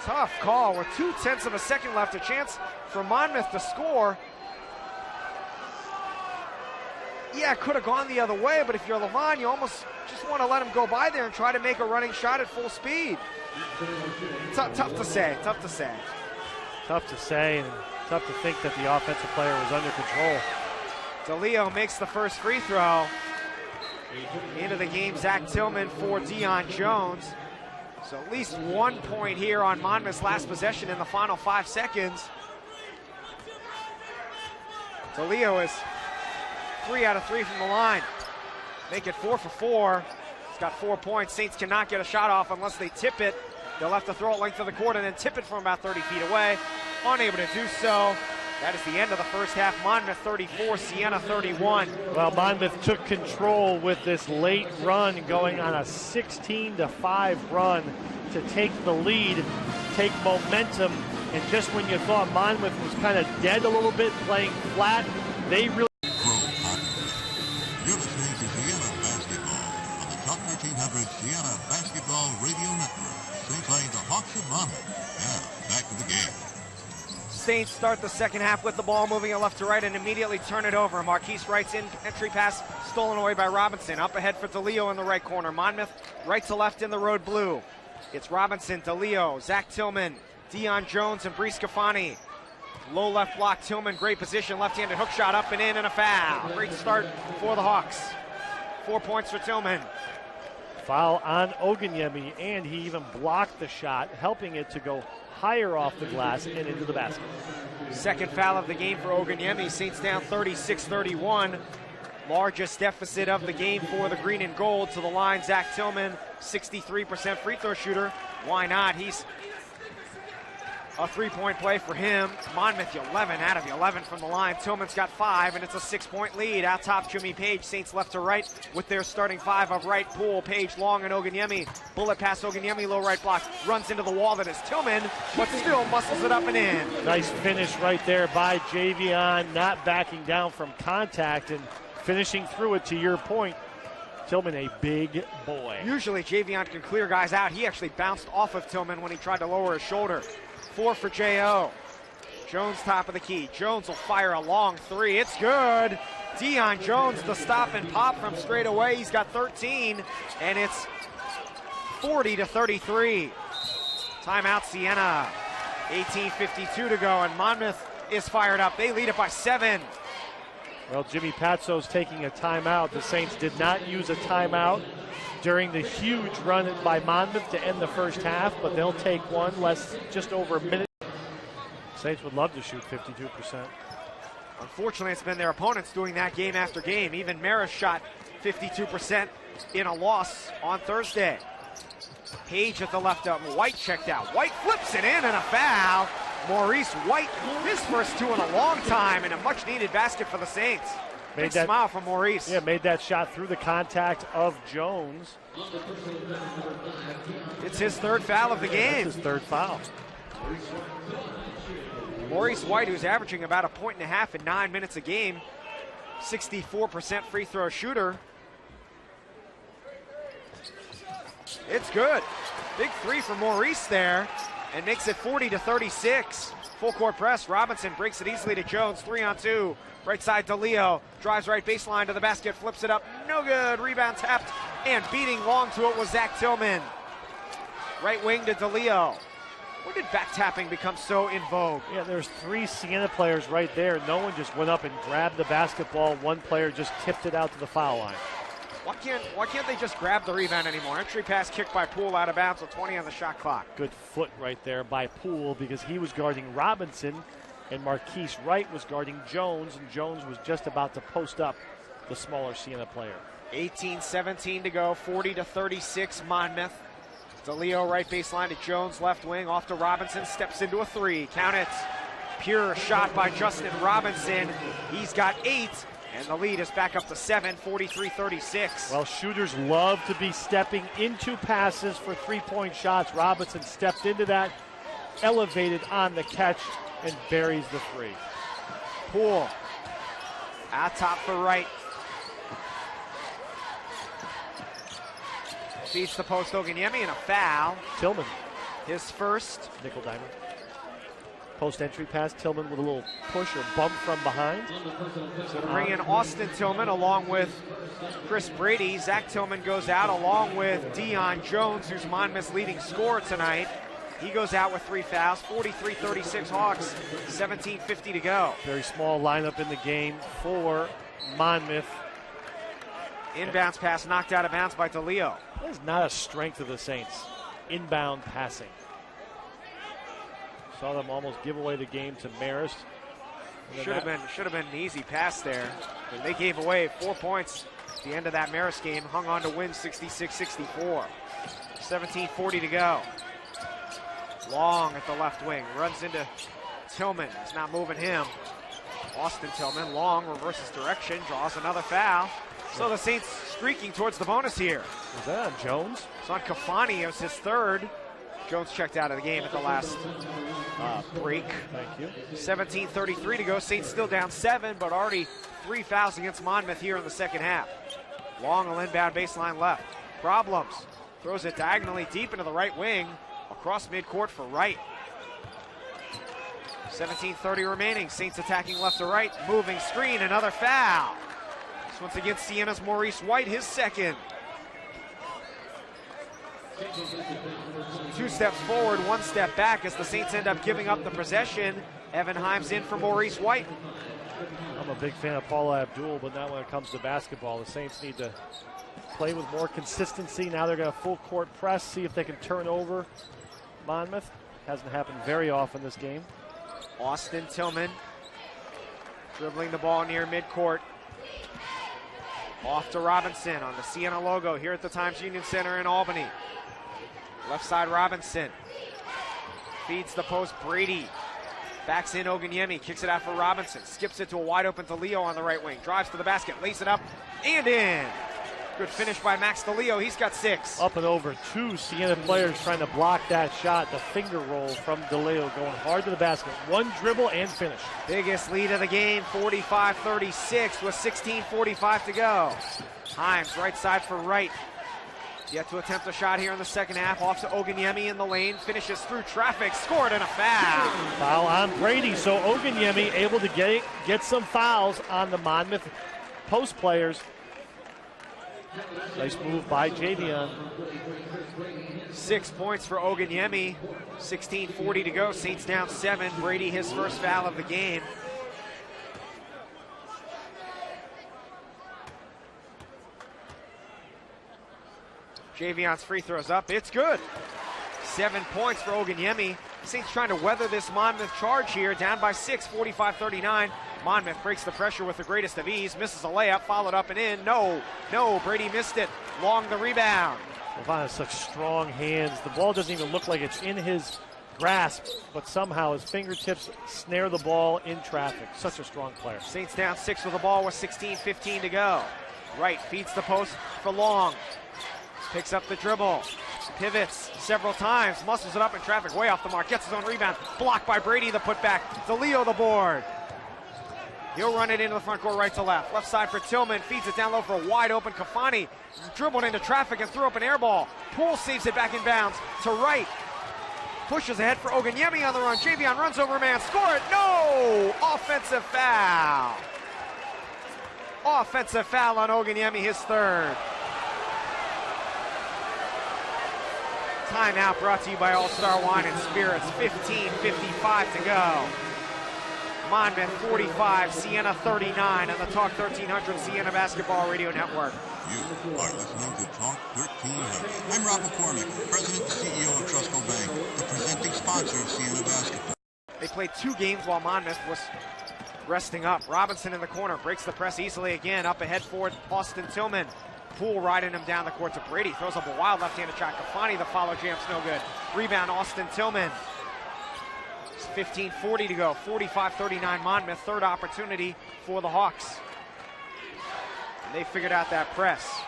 Tough call with 0.2 of a second left. A chance for Monmouth to score. Yeah, it could have gone the other way, but if you're Levon, you almost just want to let him go by there and try to make a running shot at full speed. Tough to say, tough to say. Tough to say, and tough to think that the offensive player was under control. DeLeo makes the first free throw. Into the game, Zach Tillman for Dion Jones. So at least 1 point here on Monmouth's last possession in the final 5 seconds. DeLeo is 3 out of 3 from the line. Make it 4 for 4. He's got 4 points. Saints cannot get a shot off unless they tip it. They'll have to throw it length of the court and then tip it from about 30 feet away. Unable to do so. That is the end of the first half. Monmouth 34, Siena 31. Well, Monmouth took control with this late run, going on a 16-5 run to take the lead, take momentum. And just when you thought Monmouth was kind of dead a little bit, playing flat, they really... You're listening to Siena Basketball on the Top 1300 Siena Basketball Radio Network. Saints playing the Hawks of Monmouth. Now, back to the game. Saints start the second half with the ball moving it left to right and immediately turn it over. Marquise Wright's entry pass stolen away by Robinson. Up ahead for DeLeo in the right corner. Monmouth right to left in the road blue. It's Robinson, DeLeo, Zach Tillman, Dion Jones, and Brees Scafani. Low left block, Tillman, great position, left-handed hook shot up and in, and a foul. Great start for the Hawks. 4 points for Tillman. Foul on Oganyemi, and he even blocked the shot, helping it to go higher off the glass and into the basket. Second foul of the game for Oganyemi. Saints down 36-31. Largest deficit of the game for the green and gold. To the line, Zach Tillman, 63% free throw shooter. Why not? He's a three-point play for him. Monmouth 11 out of 11 from the line. Tillman's got 5, and it's a 6-point lead. Out top, Jimmy Page. Saints left to right with their starting 5 of Wright, Poole, Page, Long, and Oganyemi. Bullet pass Oganyemi, low right block. Runs into the wall. That is Tillman, but still muscles it up and in. Nice finish right there by Javion, not backing down from contact and finishing through it, to your point. Tillman, a big boy. Usually Javion can clear guys out. He actually bounced off of Tillman when he tried to lower his shoulder. 4 for J.O. Jones top of the key. Jones will fire a long three. It's good. Deion Jones, the stop and pop from straight away. He's got 13, and it's 40-33. Timeout Siena. 18:52 to go, and Monmouth is fired up. They lead it by 7. Well, Jimmy Patso's taking a timeout. The Saints did not use a timeout during the huge run by Monmouth to end the first half, but they'll take one just over a minute. Saints would love to shoot 52%. Unfortunately, it's been their opponents doing that game after game. Even Maris shot 52% in a loss on Thursday. Page at the left up. White checked out. White flips it in and a foul. Maurice White, his first 2 in a long time, and a much-needed basket for the Saints. Big smile from Maurice. Yeah, made that shot through the contact of Jones. It's his 3rd foul of the game. That's his 3rd foul. Maurice White, who's averaging about 1.5 points in 9 minutes a game, 64% free throw shooter. It's good. Big 3 for Maurice there, and makes it 40-36. Full court press. Robinson breaks it easily to Jones. 3-on-2. Right side to Leo. Drives right baseline to the basket. Flips it up. No good. Rebound tapped. And beating long to it was Zach Tillman. Right wing to DeLeo. When did back tapping become so in vogue? Yeah, there's 3 Siena players right there. No one just went up and grabbed the basketball. One player just tipped it out to the foul line. Why can't they just grab the rebound anymore? Entry pass kicked by Poole out of bounds with 20 on the shot clock. Good foot right there by Poole because he was guarding Robinson and Marquise Wright was guarding Jones, and Jones was just about to post up the smaller Siena player. 18-17 to go, 40-36 Monmouth. DeLeo right baseline to Jones, left wing, off to Robinson, steps into a 3. Count it. Pure shot by Justin Robinson. He's got 8. And the lead is back up to 7, 43-36. Well, shooters love to be stepping into passes for 3-point shots. Robinson stepped into that, elevated on the catch, and buries the 3. Poole out top for Wright. Feeds the post Oganyemi and a foul. Tillman. His first. Nickel diamond. Post entry pass, Tillman with a little push or bump from behind. So to bring in Austin Tillman along with Chris Brady. Zach Tillman goes out along with Deion Jones, who's Monmouth's leading scorer tonight. He goes out with 3 fouls, 43-36 Hawks, 17:50 to go. Very small lineup in the game for Monmouth. Inbounds pass knocked out of bounds by DeLeo. That is not a strength of the Saints. Inbound passing. Saw them almost give away the game to Marist. Should have been an easy pass there. And they gave away 4 points at the end of that Marist game. Hung on to win 66-64. 17:40 to go. Long at the left wing. Runs into Tillman. He's not moving him. Austin Tillman. Long reverses direction. Draws another foul. So the Saints streaking towards the bonus here. Is that on Jones? It's on Kafani. It was his 3rd. Jones checked out of the game at the last break. Thank you. 17:33 to go. Saints still down 7, but already 3 fouls against Monmouth here in the second half. Long will inbound baseline left. Problems. Throws it diagonally deep into the right wing. Across midcourt for Wright. 17:30 remaining. Saints attacking left to right. Moving screen. Another foul. This one's against Siena's Maurice White, his 2nd. 2 steps forward, 1 step back as the Saints end up giving up the possession. Evan Himes in for Maurice White. I'm a big fan of Paula Abdul, but not when it comes to basketball. The Saints need to play with more consistency. Now they're going to full court press, see if they can turn over Monmouth. Hasn't happened very often this game. Austin Tillman dribbling the ball near midcourt. Off to Robinson on the Siena logo here at the Times Union Center in Albany. Left side Robinson. Feeds the post Brady. Backs in Oganyemi, kicks it out for Robinson. Skips it to a wide open DeLeo on the right wing. Drives to the basket, lays it up, and in. Good finish by Max DeLeo. He's got 6. Up and over. 2 Siena players trying to block that shot. The finger roll from DeLeo going hard to the basket. 1 dribble and finish. Biggest lead of the game, 45-36 with 16:45 to go. Himes right side for Wright. Yet to attempt a shot here in the second half. Off to Oganyemi in the lane. Finishes through traffic. Scored and a foul. Foul on Brady. So Oganyemi able to get some fouls on the Monmouth post players. Nice move by Javion. 6 points for Oganyemi. 16:40 to go. Saints down 7. Brady his first foul of the game. Javion's free throws up. It's good. 7 points for Oganyemi. Saints trying to weather this Monmouth charge here. Down by 6, 45-39. Monmouth breaks the pressure with the greatest of ease. Misses a layup, followed up and in. No, Brady missed it. Long the rebound. Levon has such strong hands. The ball doesn't even look like it's in his grasp, but somehow his fingertips snare the ball in traffic. Such a strong player. Saints down 6 with the ball with 16:15 to go. Wright feeds the post for Long. Picks up the dribble, pivots several times, muscles it up in traffic, way off the mark, gets his own rebound, blocked by Brady, the putback, DeLeo the board. He'll run it into the front court right to left. Left side for Tillman, feeds it down low for a wide open Kafani, dribbled into traffic and threw up an air ball. Poole saves it back in bounds to Wright. Pushes ahead for Oganyemi on the run, Javion runs over a man, score it, no! Offensive foul. Offensive foul on Oganyemi, his 3rd. Timeout brought to you by All-Star Wine and Spirits. 15:55 to go. Monmouth 45, Siena 39 on the Talk 1300 Siena Basketball Radio Network. You are listening to Talk 1300. I'm Rob McCormick, President and CEO of Trustco Bank, the presenting sponsor of Siena Basketball. They played 2 games while Monmouth was resting up. Robinson in the corner, breaks the press easily again. Up ahead for Austin Tillman. Poole riding him down the court to Brady. Throws up a wild left-handed shot. Kafani, the follow jam's no good. Rebound, Austin Tillman. It's 15:40 to go. 45-39 Monmouth. 3rd opportunity for the Hawks. And they figured out that press.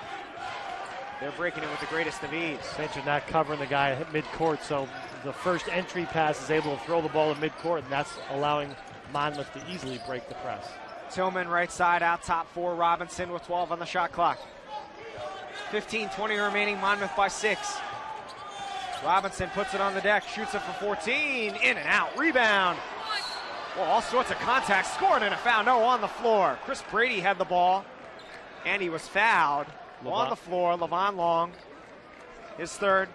They're breaking it with the greatest of ease. Saints are not covering the guy at midcourt, so the first entry pass is able to throw the ball at midcourt, and that's allowing Monmouth to easily break the press. Tillman right side, out top for Robinson with 12 on the shot clock. 15-20 remaining, Monmouth by 6. Robinson puts it on the deck, shoots it for 14, in and out, rebound. Well, all sorts of contact, scoring and a foul, no, on the floor. Chris Brady had the ball, and he was fouled. On the floor, Levon Long, his 3rd.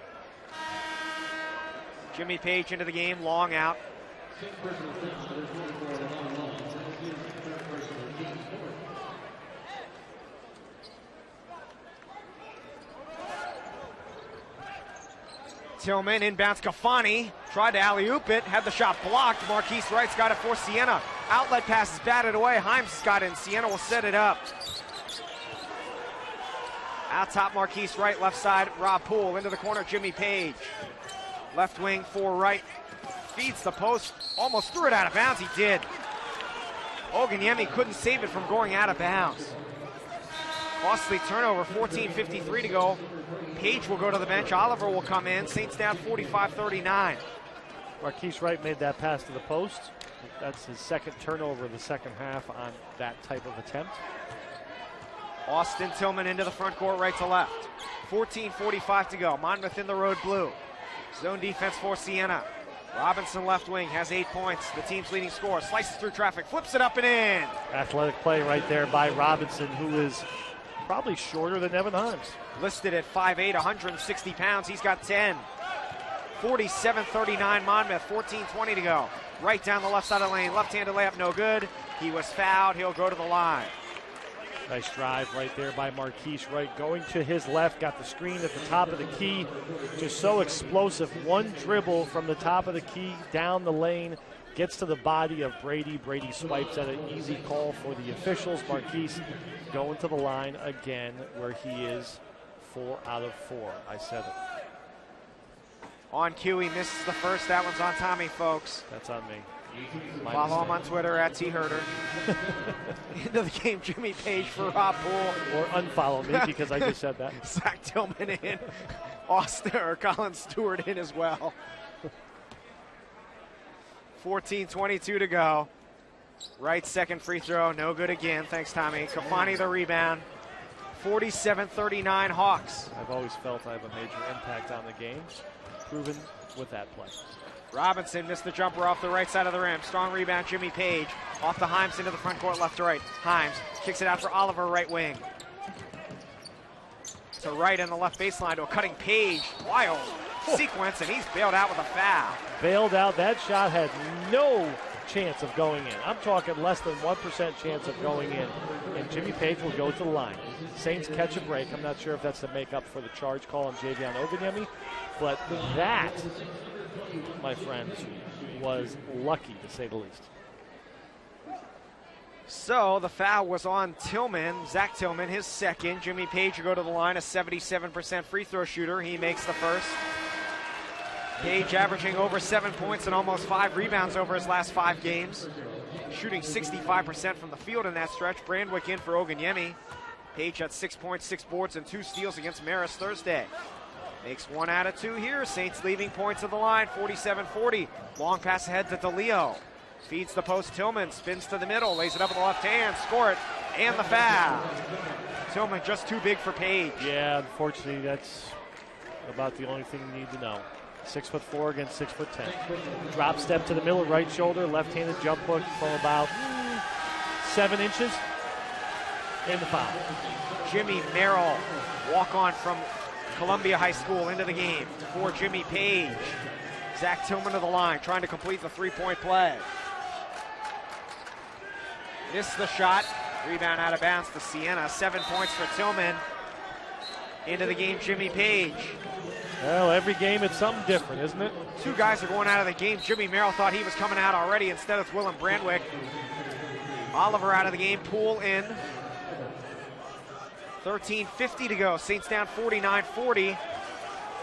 Jimmy Page into the game, Long out. Tillman inbounds Kafani, tried to alley-oop it, had the shot blocked. Marquise Wright's got it for Siena. Outlet pass is batted away. Himes got it, and Siena will set it up. Out top, Marquise Wright, left side, Rob Poole, into the corner, Jimmy Page. Left wing for Wright, feeds the post, almost threw it out of bounds, he did. Oganyemi couldn't save it from going out of bounds. Costly turnover, 14:53 to go. Page will go to the bench, Oliver will come in, Saints down 45-39. Marquise Wright made that pass to the post. That's his 2nd turnover of the second half on that type of attempt. Austin Tillman into the front court, right to left. 14:45 to go. Monmouth in the road blue. Zone defense for Siena. Robinson left wing has 8 points. The team's leading scorer slices through traffic, flips it up and in. Athletic play right there by Robinson, who is probably shorter than Evan Himes. Listed at 5'8", 160 pounds. He's got 10. 47-39 Monmouth, 14:20 to go. Right down the left side of the lane. Left-handed layup, no good. He was fouled. He'll go to the line. Nice drive right there by Marquise Wright. Going to his left, got the screen at the top of the key. Just so explosive. 1 dribble from the top of the key, down the lane, gets to the body of Brady. Brady swipes at an easy call for the officials. Marquise going to the line again, where he is 4 out of 4. I said it. On cue, he misses the first. That one's on Tommy, folks. That's on me. Follow him on Twitter at @therder. Into the game, Jimmy Page for Rob Poole. Or unfollow me because I just said that. Zach Tillman in. Austin or Colin Stewart in as well. 14:22 to go. Right second free throw, no good again. Thanks, Tommy. Kafani the rebound. 47-39 Hawks. I've always felt I have a major impact on the game. Proven with that play. Robinson missed the jumper off the right side of the rim. Strong rebound, Jimmy Page. Off to Himes into the front court, left to right. Himes kicks it out for Oliver, right wing. To right on the left baseline to a cutting Page. Wild sequence, and he's bailed out with a foul. Bailed out. That shot had no chance of going in. I'm talking less than 1% chance of going in. And Jimmy Page will go to the line. Saints catch a break. I'm not sure if that's to make up for the charge call on Javion Ogunyemi. But that, my friends, was lucky to say the least. So the foul was on Tillman, Zach Tillman, his second. Jimmy Page will go to the line, a 77% free throw shooter. He makes the first. Page averaging over 7 points and almost 5 rebounds over his last 5 games. Shooting 65% from the field in that stretch. Brandwick in for Ogunyemi. Page had 6 points, 6 boards, and 2 steals against Marist Thursday. Makes 1 out of 2 here. Saints leaving points of the line, 47-40. Long pass ahead to DeLeo. Feeds the post, Tillman, spins to the middle, lays it up with the left hand, score it, and the foul. Tillman just too big for Page. Yeah, unfortunately, that's about the only thing you need to know. 6'4" against 6'10". Drop step to the middle, right shoulder, left-handed jump hook from about 7 inches. In the foul. Jimmy Merrill, walk on from Columbia High School into the game for Jimmy Page. Zach Tillman to the line, trying to complete the 3-point play. Missed the shot. Rebound out of bounds to Siena. 7 points for Tillman. Into the game, Jimmy Page. Well, every game it's something different, isn't it? 2 guys are going out of the game. Jimmy Merrill thought he was coming out already. Instead, it's Willem Brandwick. Oliver out of the game. Poole in. 13:50 to go. Saints down 49-40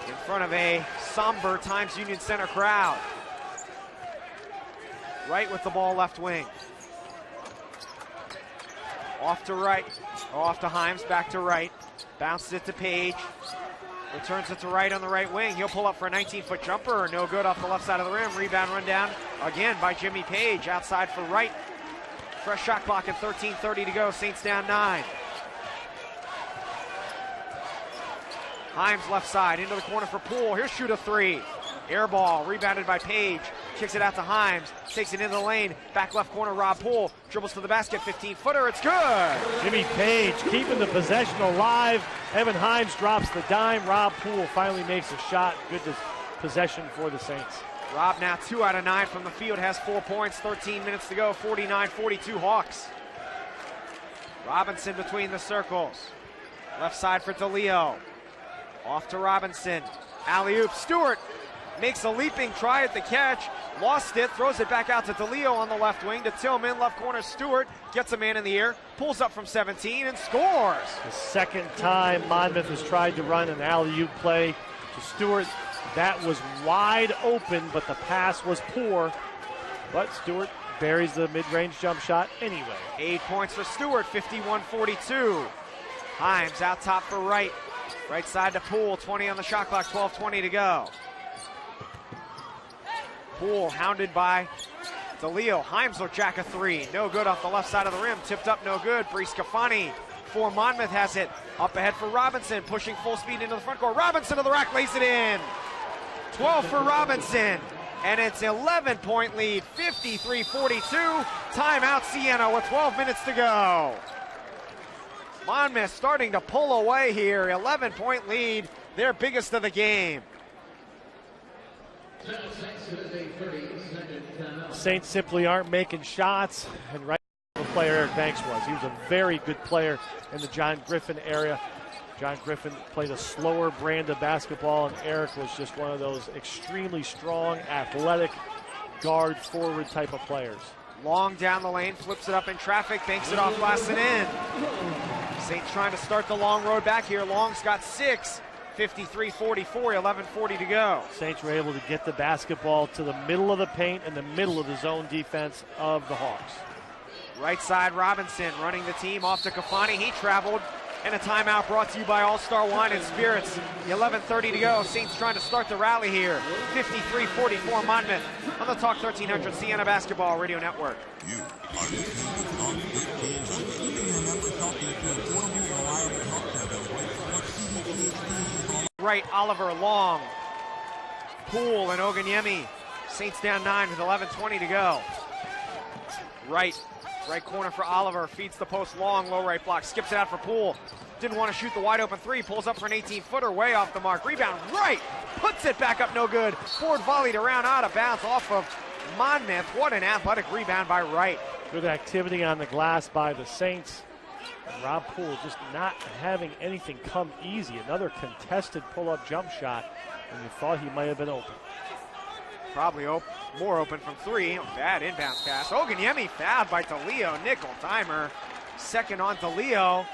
in front of a somber Times Union Center crowd. Right with the ball, left wing. Off to right, off to Himes, back to right. Bounces it to Page. Returns it to right on the right wing. He'll pull up for a 19-foot jumper. No good off the left side of the rim. Rebound run down again by Jimmy Page. Outside for right. Fresh shot clock at 13:30 to go. Saints down 9. Himes left side into the corner for Poole. Here's shoot a 3. Air ball rebounded by Page. Kicks it out to Himes. Takes it into the lane. Back left corner, Rob Poole. Dribbles to the basket, 15-footer. It's good. Jimmy Page keeping the possession alive. Evan Himes drops the dime. Rob Poole finally makes a shot. Good possession for the Saints. Rob now 2 out of 9 from the field. Has 4 points. 13 minutes to go. 49-42 Hawks. Robinson between the circles. Left side for DeLeo. Off to Robinson. Alley-oop. Stewart makes a leaping try at the catch. Lost it. Throws it back out to DeLeo on the left wing to Tillman. Left corner. Stewart gets a man in the air. Pulls up from 17 and scores. The second time Monmouth has tried to run an alley-oop play to Stewart. That was wide open, but the pass was poor. But Stewart buries the mid-range jump shot anyway. 8 points for Stewart. 51-42. Himes out top for right. Right side to Poole, 20 on the shot clock, 12:20 to go. Poole hounded by DeLeo. Himes will jack a 3. No good off the left side of the rim. Tipped up, no good. Brees Kafani for Monmouth has it. Up ahead for Robinson, pushing full speed into the front court. Robinson to the rack, lays it in. 12 for Robinson. And it's 11-point lead, 53-42. Timeout Siena with 12 minutes to go. Monmouth starting to pull away here. 11-point lead, their biggest of the game. Saints simply aren't making shots, and right the player Eric Banks was. He was a very good player in the John Griffin area. John Griffin played a slower brand of basketball, and Eric was just one of those extremely strong, athletic, guard forward type of players. Long down the lane, flips it up in traffic, banks it off glass and in. Saints trying to start the long road back here. Long's got 6. 53-44, 11:40 to go. Saints were able to get the basketball to the middle of the paint and the middle of the zone defense of the Hawks. Right side, Robinson running the team off to Kafani. He traveled. And a timeout brought to you by All-Star Wine and Spirits. 11:30 to go. Saints trying to start the rally here. 53-44 Monmouth on the Talk 1300 Siena Basketball Radio Network. You are listening to Talk 1300. Remember, talking to affordable, reliable healthcare. Right, Oliver, Long, Poole, and Oganyemi. Saints down 9 with 11:20 to go. Right corner for Oliver, feeds the post Long, low right block, skips it out for Poole. Didn't want to shoot the wide open three, pulls up for an 18-footer, way off the mark. Rebound, right, puts it back up, no good. Forward volleyed around, out of bounds off of Monmouth. What an athletic rebound by Wright. Good activity on the glass by the Saints. Rob Poole just not having anything come easy. Another contested pull-up jump shot, and you thought he might have been open. Probably more open from three. Bad inbounds pass. Oganyemi fouled by DeLeo. Nickel timer. Second on DeLeo.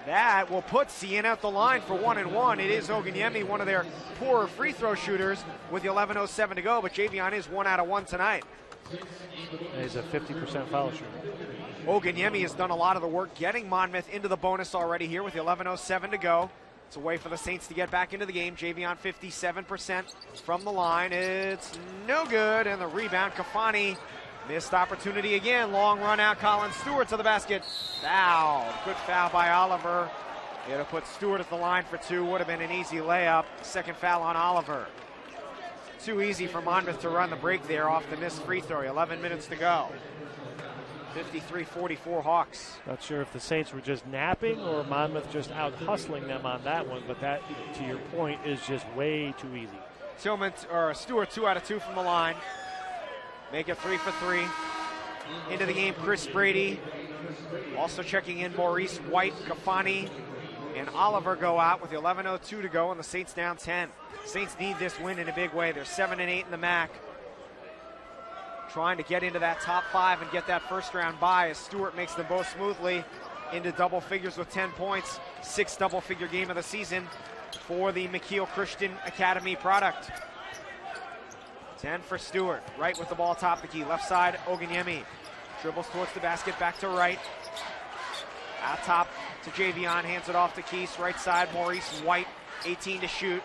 That will put Siena at the line for 1 and 1. It is Oganyemi, one of their poorer free throw shooters, with 11:07 to go. But Javion is 1 out of 1 tonight. And he's a 50% foul shooter. Oganyemi has done a lot of the work getting Monmouth into the bonus already here with 11:07 to go. It's a way for the Saints to get back into the game. Javion 57% from the line. It's no good, and the rebound, Kafani. Missed opportunity again. Long run out, Colin Stewart to the basket. Foul. Good foul by Oliver. It'll put Stewart at the line for two. Would have been an easy layup. Second foul on Oliver. Too easy for Monmouth to run the break there off the missed free throw. 11 minutes to go. 53-44 Hawks. Not sure if the Saints were just napping or Monmouth just out hustling them on that one, but that, to your point, is just way too easy. Stewart 2 out of 2 from the line. Make it 3 for 3. Into the game, Chris Brady. Also checking in Maurice White, Kafani, and Oliver go out with 11:02 to go, and the Saints down 10. Saints need this win in a big way. They're 7-8 in the MAC. Trying to get into that top 5 and get that first round bye as Stewart makes them both smoothly into double figures with 10 points. 6th double-figure game of the season for the McKeel Christian Academy product. 10 for Stewart. Right with the ball top of the key. Left side, Oganyemi. Dribbles towards the basket, back to right. Out top to Javion, hands it off to Keese. Right side, Maurice White, 18 to shoot.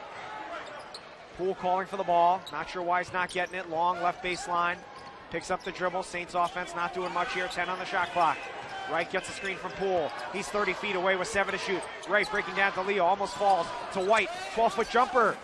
Poole calling for the ball. Not sure why he's not getting it. Long left baseline. Picks up the dribble. Saints offense not doing much here. 10 on the shot clock. Wright gets a screen from Poole. He's 30 feet away with 7 to shoot. Wright breaking down to Leo. Almost falls to White. 12-foot jumper.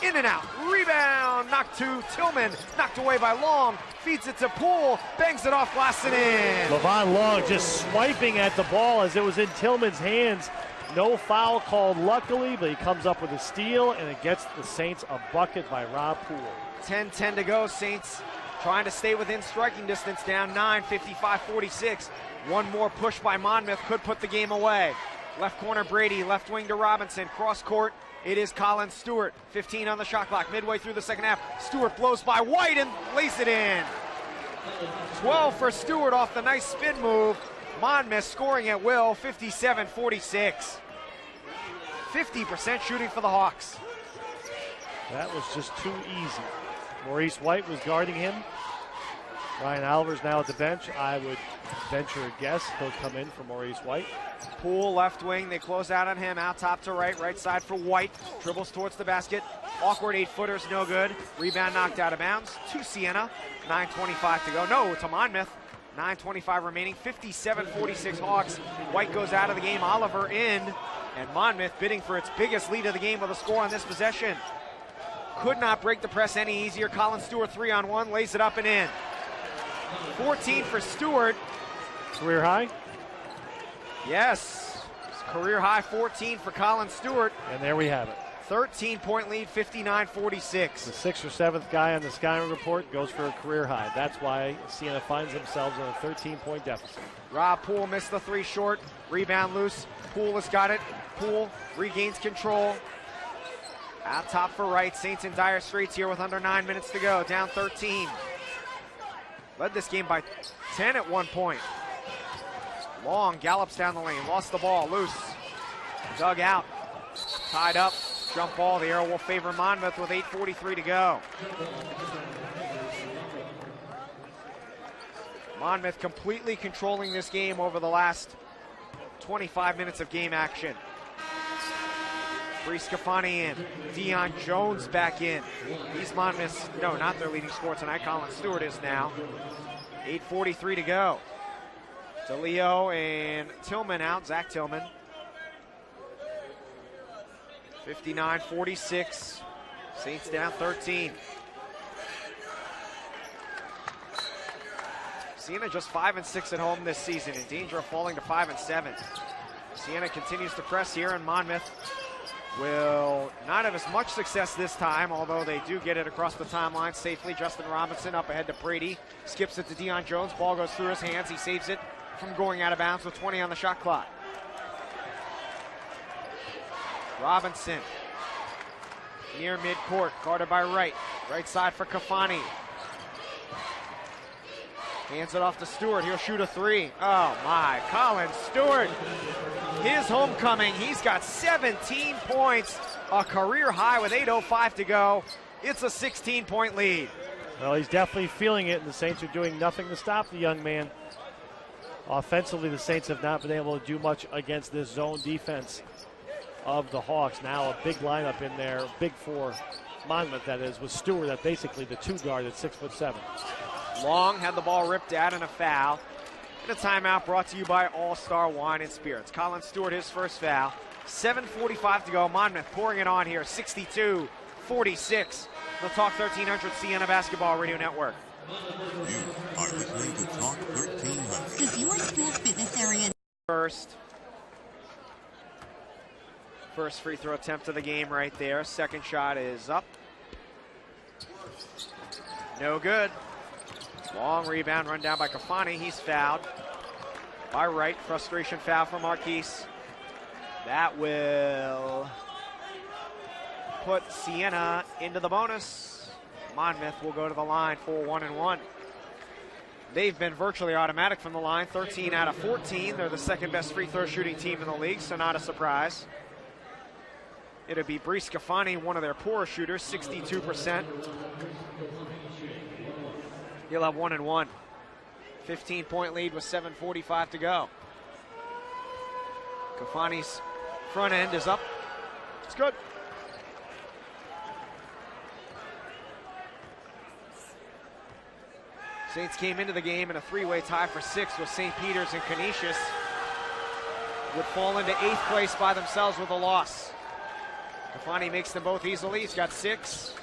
In and out. Rebound. Knocked to Tillman. Knocked away by Long. Feeds it to Poole. Bangs it off glass and in. Levon Long just swiping at the ball as it was in Tillman's hands. No foul called, luckily, but he comes up with a steal, and it gets the Saints a bucket by Rob Poole. 10-10 to go. Saints trying to stay within striking distance, down 9, 55-46. One more push by Monmouth could put the game away. Left corner Brady, left wing to Robinson. Cross court, it is Colin Stewart. 15 on the shot clock, midway through the second half. Stewart blows by White and lays it in. 12 for Stewart off the nice spin move. Monmouth scoring at will, 57-46. 50% shooting for the Hawks. That was just too easy. Maurice White was guarding him. Ryan Oliver's now at the bench. I would venture a guess he'll come in for Maurice White. Poole left wing, they close out on him, out top to right, right side for White. Dribbles towards the basket. Awkward 8-footers, no good. Rebound knocked out of bounds to Siena. 9:25 to go. No, to Monmouth. 9:25 remaining, 57-46 Hawks. White goes out of the game, Oliver in, and Monmouth bidding for its biggest lead of the game with a score on this possession. Could not break the press any easier. Colin Stewart 3-on-1, lays it up and in. 14 for Stewart. Career high? Yes, career high 14 for Colin Stewart. And there we have it. 13-point lead, 59-46. The 6th or 7th guy on the Skyrim report goes for a career high. That's why Siena finds themselves in a 13-point deficit. Rob Poole missed the three short. Rebound loose. Poole has got it. Poole regains control. Out top for Wright. Saints in dire straits here with under 9 minutes to go. Down 13. Led this game by 10 at one point. Long gallops down the lane. Lost the ball. Loose. Dug out. Tied up. Jump ball, the arrow will favor Monmouth with 8:43 to go. Monmouth completely controlling this game over the last 25 minutes of game action. Bree Scafani in, Deion Jones back in. He's Monmouth's, no, not their leading scorer tonight. Colin Stewart is now. 8:43 to go. DeLeo and Tillman out, Zach Tillman. 59-46, Saints down 13. Siena just 5-6 at home this season, in danger of falling to 5-7. Siena continues to press here, and Monmouth will not have as much success this time, although they do get it across the timeline safely. Justin Robinson up ahead to Brady, skips it to Deion Jones, ball goes through his hands, he saves it from going out of bounds with 20 on the shot clock. Robinson, near midcourt, guarded by Wright. Right side for Kafani. Hands it off to Stewart, he'll shoot a three. Oh my, Colin Stewart, his homecoming. He's got 17 points, a career high with 8:05 to go. It's a 16-point lead. Well, he's definitely feeling it, and the Saints are doing nothing to stop the young man. Offensively, the Saints have not been able to do much against this zone defense of the Hawks. Now a big lineup in there, big for Monmouth, that is, with Stewart at basically the two guard at 6'7". Long had the ball ripped out and a foul. And a timeout brought to you by All-Star Wine and Spirits. Colin Stewart, his first foul. 7:45 to go. Monmouth pouring it on here, 62-46. The Talk 1300 Siena Basketball Radio Network. You are listening to Talk 1300. Does your school fitness area... First free throw attempt of the game right there. Second shot is up. No good. Long rebound, run down by Kafani. He's fouled by Wright. Frustration foul for Marquise. That will put Siena into the bonus. Monmouth will go to the line for 1-1. They've been virtually automatic from the line, 13 out of 14. They're the second best free throw shooting team in the league, so not a surprise. It'll be Bree Scafani, one of their poorer shooters, 62%. He'll have 1-1. 15-point lead with 7:45 to go. Kafani's front end is up. It's good. Saints came into the game in a three-way tie for 6 with St. Peter's and Canisius. Would fall into 8th place by themselves with a loss. Kafani makes them both easily. He's got 6.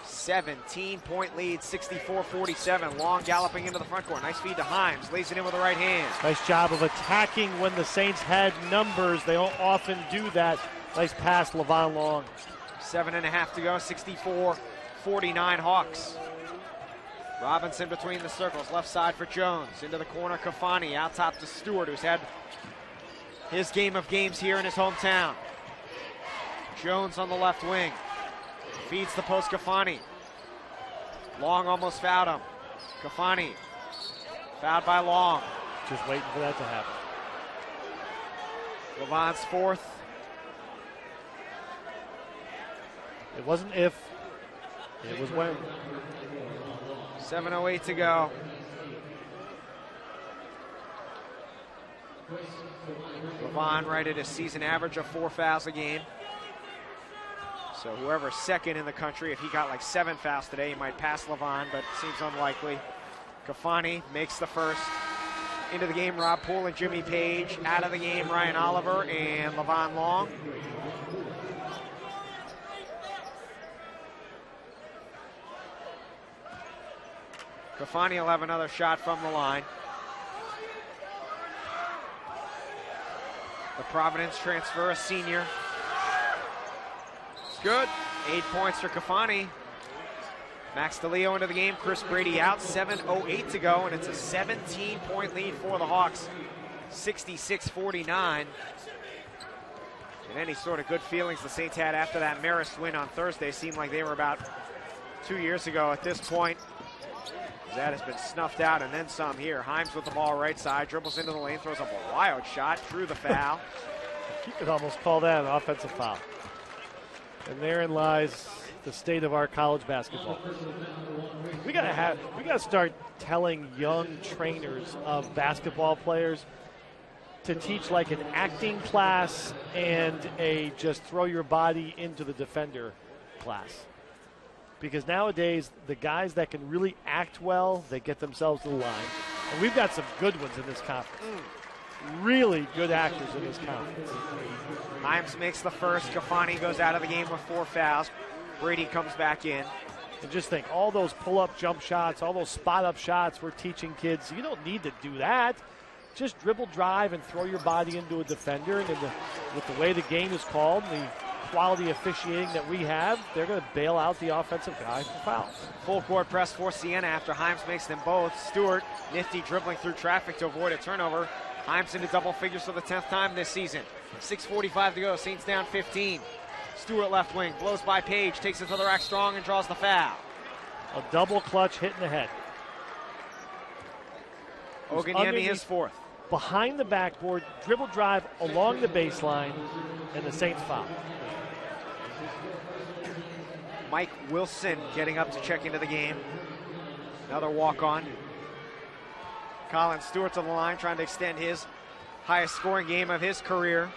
17-point lead, 64-47. Long galloping into the front court. Nice feed to Himes. Lays it in with the right hand. Nice job of attacking when the Saints had numbers. They don't often do that. Nice pass, Levon Long. 7.5 to go, 64-49 Hawks. Robinson between the circles. Left side for Jones. Into the corner, Kafani. Out top to Stewart, who's had his game of games here in his hometown. Jones on the left wing. Feeds the post, Kafani. Long almost fouled him. Kafani fouled by Long. Just waiting for that to happen. Levon's fourth. It wasn't if, it was when. 7:08 to go. Levon right at a season average of 4 fouls a game. So whoever's second in the country, if he got like 7 fouls today, he might pass Levon, but seems unlikely. Kafani makes the first. Into the game, Rob Poole and Jimmy Page. Out of the game, Ryan Oliver and Levon Long. Kafani will have another shot from the line. The Providence transfer, a senior. It's good. 8 points for Kafani. Max DeLeo into the game. Chris Brady out. 7:08 to go, and it's a 17-point lead for the Hawks. 66-49. And any sort of good feelings the Saints had after that Marist win on Thursday seemed like they were about 2 years ago at this point. That has been snuffed out and then some here. Himes with the ball right side, dribbles into the lane, throws up a wild shot, drew the foul. You could almost call that an offensive foul. And therein lies the state of our college basketball. We gotta start telling young trainers of basketball players to teach like an acting class and a just throw your body into the defender class. Because nowadays, the guys that can really act well, they get themselves to the line. And we've got some good ones in this conference. Really good actors in this conference. Himes makes the first. Gafani goes out of the game with 4 fouls. Brady comes back in. And just think, all those pull-up jump shots, all those spot-up shots we're teaching kids, you don't need to do that. Just dribble, drive, and throw your body into a defender. And with the way the game is called, the quality officiating that we have, they're going to bail out the offensive guy for fouls. Full court press for Siena after Himes makes them both. Stewart, nifty dribbling through traffic to avoid a turnover. Himes into double figures for the 10th time this season. 6:45 to go, Saints down 15. Stewart left wing, blows by Page, takes it to the rack strong and draws the foul. A double clutch hit in the head. Oganyemi his 4th. Behind the backboard, dribble drive along the baseline, and the Saints foul. Mike Wilson getting up to check into the game. Another walk-on. Colin Stewart to the line, trying to extend his highest scoring game of his career.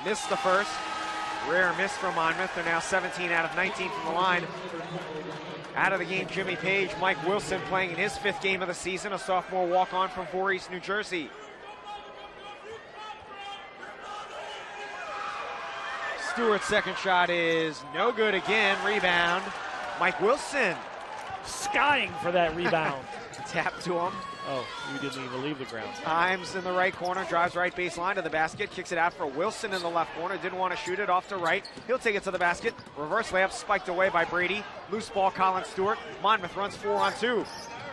Missed the first. Rare miss from Monmouth. They're now 17 out of 19 from the line. Out of the game, Jimmy Page. Mike Wilson playing in his 5th game of the season, a sophomore walk-on from Voorhees, New Jersey. Stewart's second shot is no good again. Rebound. Mike Wilson. Skying for that rebound. Tap to him. Oh, we didn't even leave the ground. Himes in the right corner, drives right baseline to the basket, kicks it out for Wilson in the left corner. Didn't want to shoot it, off to right. He'll take it to the basket. Reverse layup spiked away by Brady. Loose ball, Colin Stewart. Monmouth runs 4-on-2.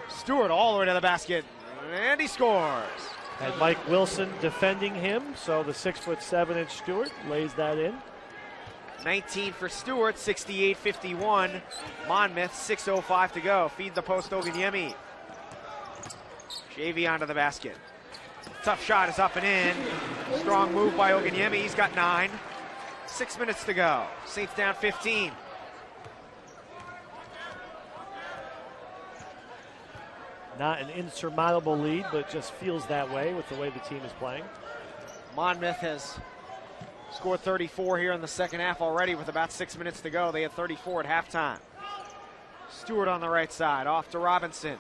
Stewart all the way to the basket, and he scores. And Mike Wilson defending him, so the 6'7" Stewart lays that in. 19 for Stewart, 68-51. Monmouth, 6:05 to go. Feed the post, Oganyemi. JV onto the basket. Tough shot is up and in. Strong move by Oganyemi. He's got 9. 6 minutes to go. Saints down 15. Not an insurmountable lead, but just feels that way with the way the team is playing. Monmouth has scored 34 here in the second half already with about 6 minutes to go. They had 34 at halftime. Stewart on the right side, off to Robinson.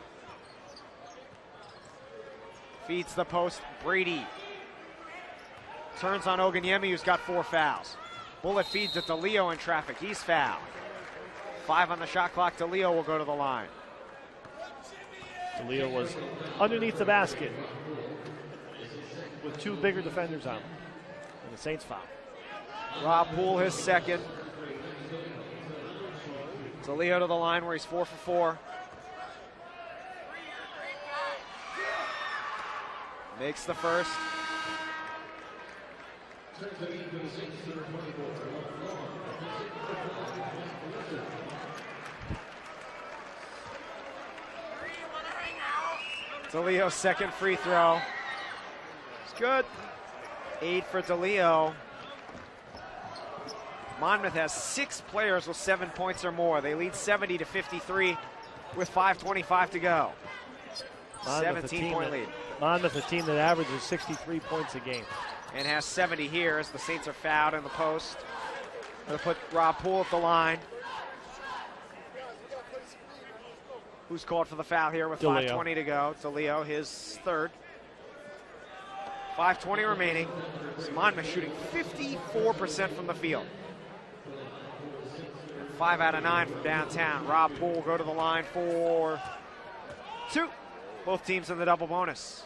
Feeds the post, Brady. Turns on Oganyemi, who's got 4 fouls. Bullet feeds it to Leo in traffic, he's fouled. 5 on the shot clock, DeLeo will go to the line. DeLeo was underneath the basket with 2 bigger defenders on him. And the Saints foul. Rob Poole, his second. DeLeo to the line where he's 4 for 4. Makes the first. DeLeo's second free throw. It's good. 8 for DeLeo. Monmouth has 6 players with 7 points or more. They lead 70-53 with 5:25 to go. 17-point lead. Monmouth, a team that averages 63 points a game. And has 70 here as the Saints are fouled in the post. They'll put Rob Poole at the line. Who's called for the foul here with DeLeo. 5:20 to go? DeLeo, his 3rd. 5:20 remaining. Monmouth shooting 54% from the field. 5 out of 9 from downtown. Rob Poole will go to the line for 2. Both teams in the double bonus.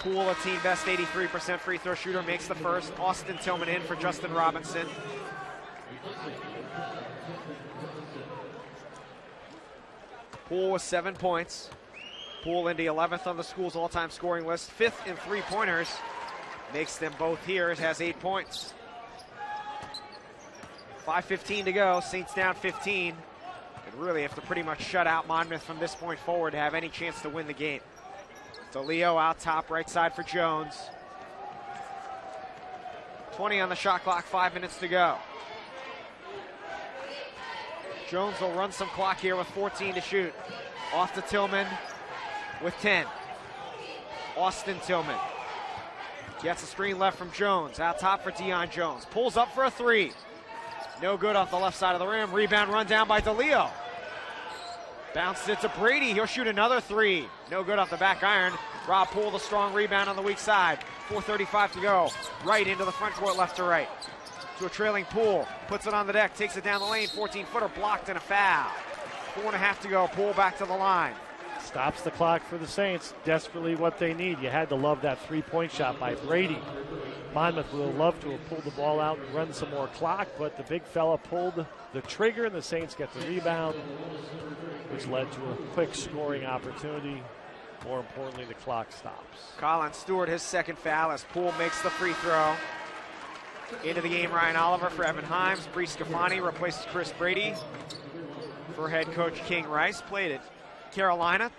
Poole, a team best 83% free throw shooter, makes the first. Austin Tillman in for Justin Robinson. Poole with 7 points. Poole into 11th on the school's all-time scoring list. 5th in three-pointers. Makes them both here. Has 8 points. 5:15 to go. Saints down 15. And really have to pretty much shut out Monmouth from this point forward to have any chance to win the game. DeLeo out top, right side for Jones. 20 on the shot clock, 5 minutes to go. Jones will run some clock here with 14 to shoot. Off to Tillman with 10. Austin Tillman gets a screen left from Jones. Out top for Deion Jones. Pulls up for a three. No good off the left side of the rim. Rebound run down by DeLeo. Bounces it to Brady. He'll shoot another three. No good off the back iron. Rob Poole, the strong rebound on the weak side. 4:35 to go. Right into the front court, left to right. To a trailing Poole. Puts it on the deck. Takes it down the lane. 14-footer blocked and a foul. 4.5 to go. Poole back to the line. Stops the clock for the Saints. Desperately what they need. You had to love that three-point shot by Brady. Monmouth would have loved to have pulled the ball out and run some more clock, but the big fella pulled the trigger, and the Saints get the rebound, which led to a quick scoring opportunity. More importantly, the clock stops. Colin Stewart, his second foul as Poole makes the free throw. Into the game, Ryan Oliver for Evan Himes. Bree Scafani replaces Chris Brady for head coach King Rice. Played at Carolina.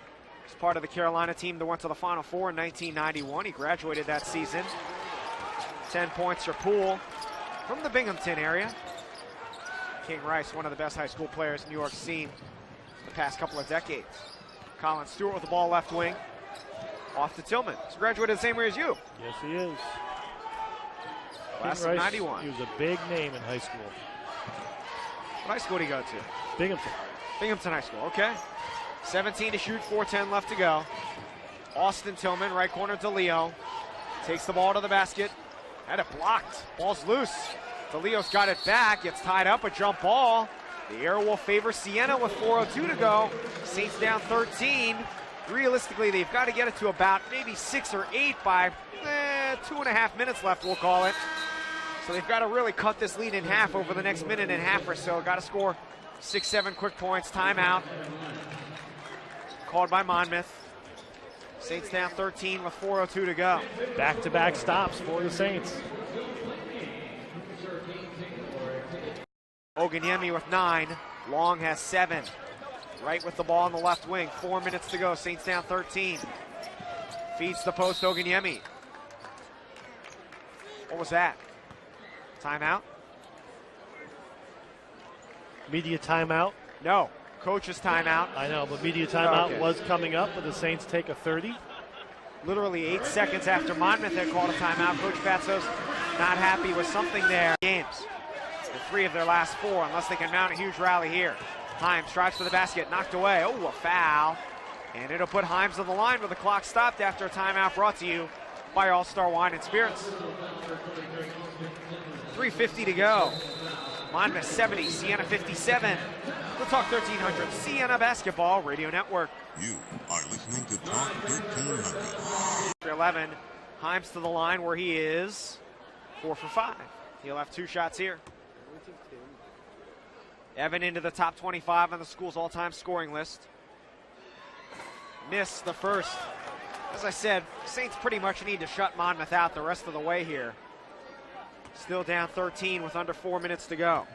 He's part of the Carolina team that went to the Final Four in 1991. He graduated that season. 10 points for Poole from the Binghamton area. King Rice, one of the best high school players New York's seen the past couple of decades. Colin Stewart with the ball left wing. Off to Tillman. He's graduated the same year as you. Yes, he is. Class of 91. He was a big name in high school. What high school did he go to? Binghamton. Binghamton High School, okay. 17 to shoot, 4:10 left to go. Austin Tillman, right corner DeLeo. Takes the ball to the basket. Had it blocked. Ball's loose. DeLeo's got it back. Gets tied up, a jump ball. The air will favor Siena with 4:02 to go. Saints down 13. Realistically, they've got to get it to about maybe 6 or 8 by 2.5 minutes left, we'll call it. So they've got to really cut this lead in half over the next minute and a half or so. Got to score 6-7 quick points. Timeout called by Monmouth. Saints down 13 with 4:02 to go. Back-to-back stops for the Saints. Oganyemi with 9. Long has 7. Right with the ball on the left wing. 4 minutes to go. Saints down 13. Feeds the post, Oganyemi. What was that? Timeout? Media timeout. No. Coach's timeout. I know, but media timeout was coming up, but the Saints take a 30. Literally 8 seconds after Monmouth had called a timeout. Coach Fatso's not happy with something there. Games. In 3 of their last 4, unless they can mount a huge rally here. Himes drives to the basket, knocked away. Oh, a foul. And it'll put Himes on the line where the clock stopped after a timeout brought to you by All-Star Wine and Spirits. 3:50 to go. Monmouth 70, Siena 57. The Talk 1300 Siena Basketball Radio Network. You are listening to Talk 1300. 11, Himes to the line where he is 4 for 5. He'll have 2 shots here. Evan into the top 25 on the school's all-time scoring list. Missed the first. As I said, Saints pretty much need to shut Monmouth out the rest of the way here. Still down 13 with under 4 minutes to go.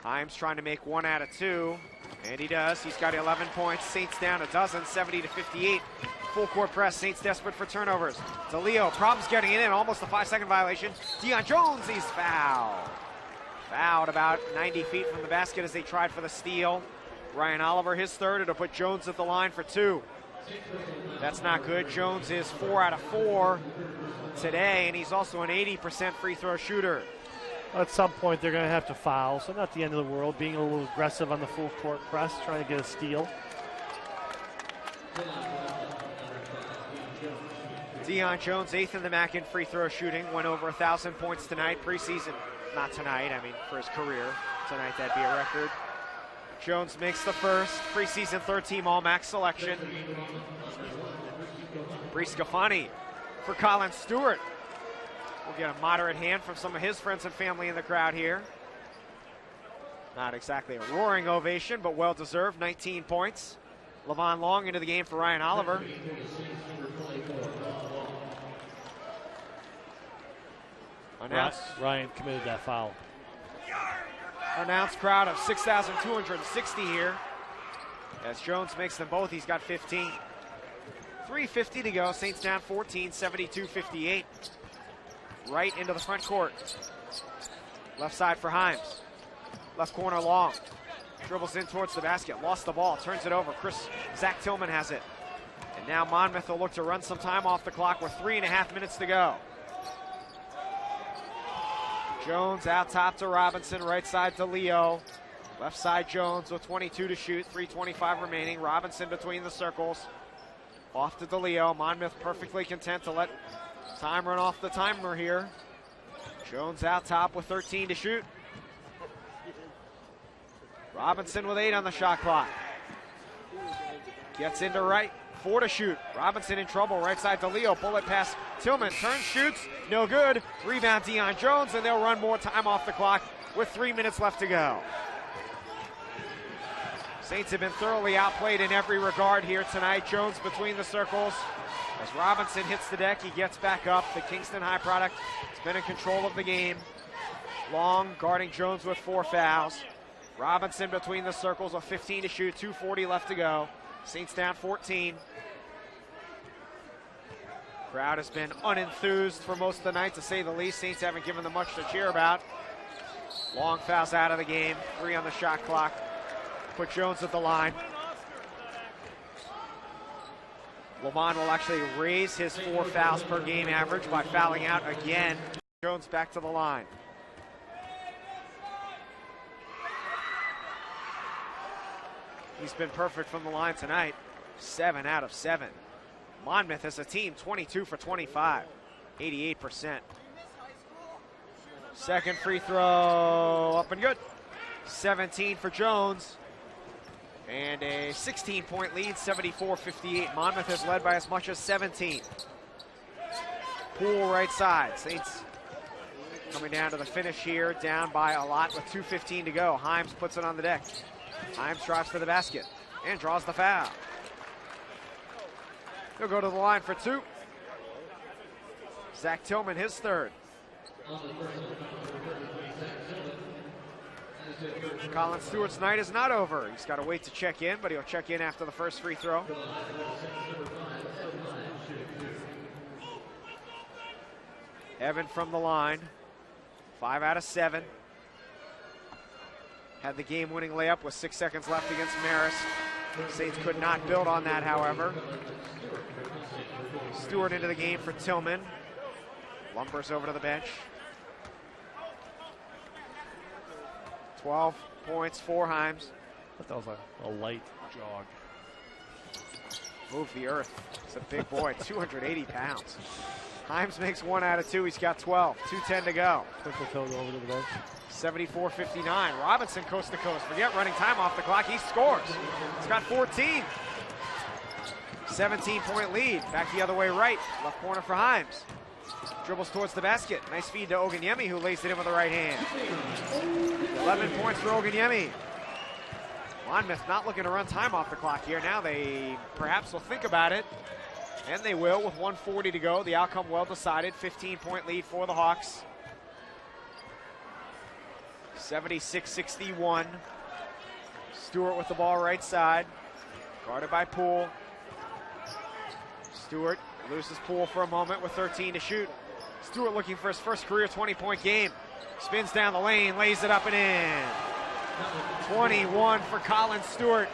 Himes trying to make 1 out of 2, and he does. He's got 11 points. Saints down a dozen, 70 to 58. Full court press. Saints desperate for turnovers. DeLeo, problems getting it in. Almost a 5-second violation. Deion Jones, he's fouled. Fouled about 90 feet from the basket as they tried for the steal. Ryan Oliver, his third. It'll put Jones at the line for 2. That's not good. Jones is 4 out of 4 today, and he's also an 80% free throw shooter. At some point, they're going to have to foul, so not the end of the world. Being a little aggressive on the full court press, trying to get a steal. Deion Jones, 8th in the MAC in free throw shooting. Went over 1,000 points tonight, preseason. Not tonight, I mean for his career. Tonight that'd be a record. Jones makes the first. Preseason third-team All-MAC selection. Bree Scafani for Colin Stewart. We'll get a moderate hand from some of his friends and family in the crowd here. Not exactly a roaring ovation, but well-deserved. 19 points. Levon Long into the game for Ryan Oliver. Ryan committed that foul. Announced crowd of 6,260 here. As Jones makes them both, he's got 15. 3:50 to go. Saints down 14, 72-58. right into the front court. Left side for Himes. Left corner long. Dribbles in towards the basket. Lost the ball. Turns it over. Zach Tillman has it. And now Monmouth will look to run some time off the clock with 3.5 minutes to go. Jones out top to Robinson. Right side to Leo. Left side Jones with 22 to shoot. 3:25 remaining. Robinson between the circles. Off to DeLeo. Monmouth perfectly content to let time run off the timer here. Jones out top with 13 to shoot. Robinson with 8 on the shot clock. Gets into right. 4 to shoot. Robinson in trouble. Right side to Leo. Bullet pass. Tillman turns, shoots. No good. Rebound Deion Jones, and they'll run more time off the clock with 3 minutes left to go. Saints have been thoroughly outplayed in every regard here tonight. Jones between the circles. As Robinson hits the deck, he gets back up. The Kingston High product has been in control of the game. Long guarding Jones with 4 fouls. Robinson between the circles with 15 to shoot. 2:40 left to go. Saints down 14. Crowd has been unenthused for most of the night, to say the least. Saints haven't given them much to cheer about. Long fouls out of the game. 3 on the shot clock. Put Jones at the line. Lamont will actually raise his 4 fouls per game average by fouling out again. Jones back to the line. He's been perfect from the line tonight. 7 out of 7. Monmouth as a team, 22 for 25, 88%. Second free throw, up and good. 17 for Jones. And a 16-point lead, 74-58. Monmouth has led by as much as 17. Poole right side. Saints coming down to the finish here, down by a lot with 2:15 to go. Himes puts it on the deck. Himes drives to the basket and draws the foul. He'll go to the line for 2. Zach Tillman, his 3rd. Colin Stewart's night is not over. He's got to wait to check in, but he'll check in after the first free throw. Evan from the line, 5 out of 7. Had the game-winning layup with 6 seconds left against Marist. Saints could not build on that, however. Stewart into the game for Tillman. Lumbers over to the bench. 12 points for Himes. I thought that was a light jog. Move the earth. It's a big boy, 280 pounds. Himes makes 1 out of 2. He's got 12. 2:10 to go. Twinkle toes over to the bench. 74-59. Robinson coast to coast. Forget running time off the clock. He scores. He's got 14. 17-point lead. Back the other way right. Left corner for Himes. Dribbles towards the basket. Nice feed to Oganyemi, who lays it in with the right hand. 11 points for Oganyemi. Monmouth not looking to run time off the clock here. Now they perhaps will think about it. And they will with 1:40 to go. The outcome well decided. 15-point lead for the Hawks. 76-61. Stewart with the ball right side. Guarded by Poole. Stewart loses Poole for a moment with 13 to shoot. Stewart looking for his first career 20-point game. Spins down the lane, lays it up and in. 21 for Colin Stewart.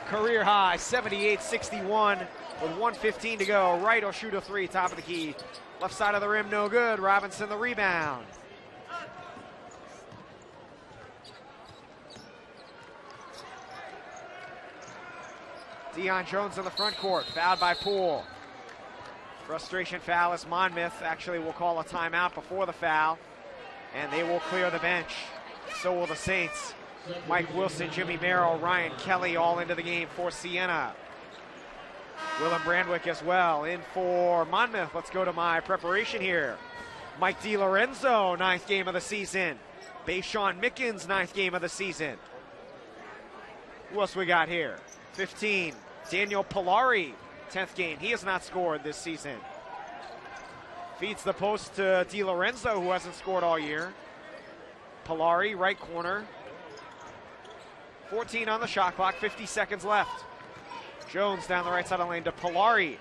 Career high, 78-61 with 1:15 to go. Wright will shoot a 3, top of the key. Left side of the rim, no good. Robinson the rebound. Deion Jones in the front court, fouled by Poole. Frustration foul as Monmouth actually will call a timeout before the foul, and they will clear the bench. So will the Saints. Mike Wilson, Jimmy Merrill, Ryan Kelly all into the game for Siena. Willem Brandwick as well in for Monmouth. Let's go to my preparation here. Mike DiLorenzo, 9th game of the season. Bayshawn Mickens, 9th game of the season. Who else we got here? 15, Daniel Polari, 10th game. He has not scored this season. Feeds the post to DiLorenzo, who hasn't scored all year. Polari, right corner. 14 on the shot clock, 50 seconds left. Jones down the right side of the lane to Polari.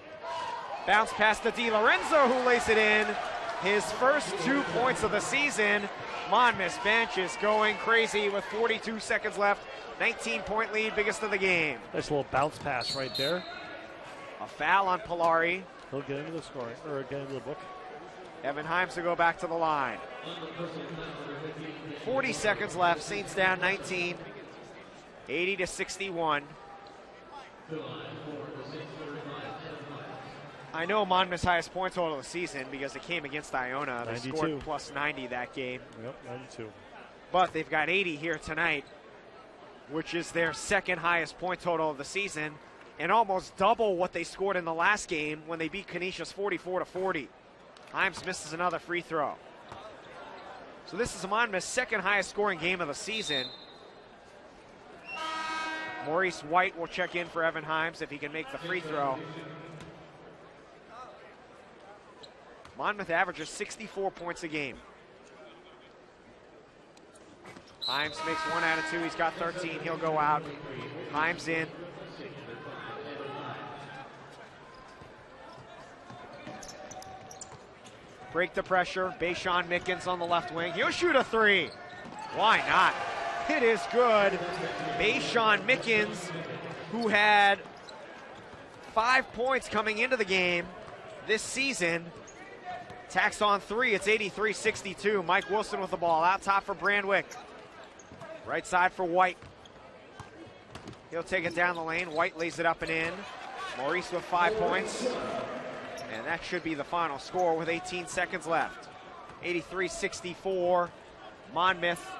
Bounce pass to DiLorenzo, who lays it in. his first 2 points of the season. Monmouth's bench is going crazy with 42 seconds left. 19-point lead, biggest of the game. Nice little bounce pass right there. A foul on Polari. He'll get into the scoring, or get into the book. Evan Himes to go back to the line. 40 seconds left. Saints down 19. 80-61. I know Monmouth's highest point total of the season because it came against Iona. They 92. scored plus 90 that game. Yep, 92. But they've got 80 here tonight, which is their second highest point total of the season, and almost double what they scored in the last game when they beat Canisius 44-40. Himes misses another free throw. So this is Monmouth's second highest scoring game of the season. Maurice White will check in for Evan Himes if he can make the free throw. Monmouth averages 64 points a game. Himes makes 1 out of 2. He's got 13. He'll go out. Himes in. Break the pressure. Bayshawn Mickens on the left wing. He'll shoot a 3. Why not? It is good. Bayshawn Mickens, who had 5 points coming into the game this season, tacks on 3. It's 83-62. Mike Wilson with the ball out top for Brandwick. Right side for White. He'll take it down the lane. White lays it up and in. Maurice with 5 points. And that should be the final score with 18 seconds left. 83-64. Monmouth,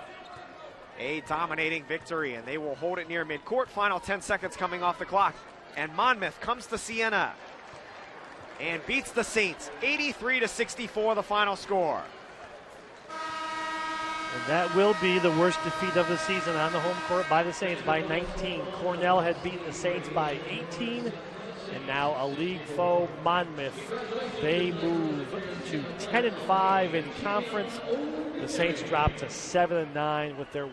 a dominating victory, and they will hold it near midcourt. Final 10 seconds coming off the clock. And Monmouth comes to Siena and beats the Saints 83-64, the final score. And that will be the worst defeat of the season on the home court by the Saints by 19. Cornell had beaten the Saints by 18. And now a league foe, Monmouth. They move to 10-5 in conference. The Saints drop to 7-9 with their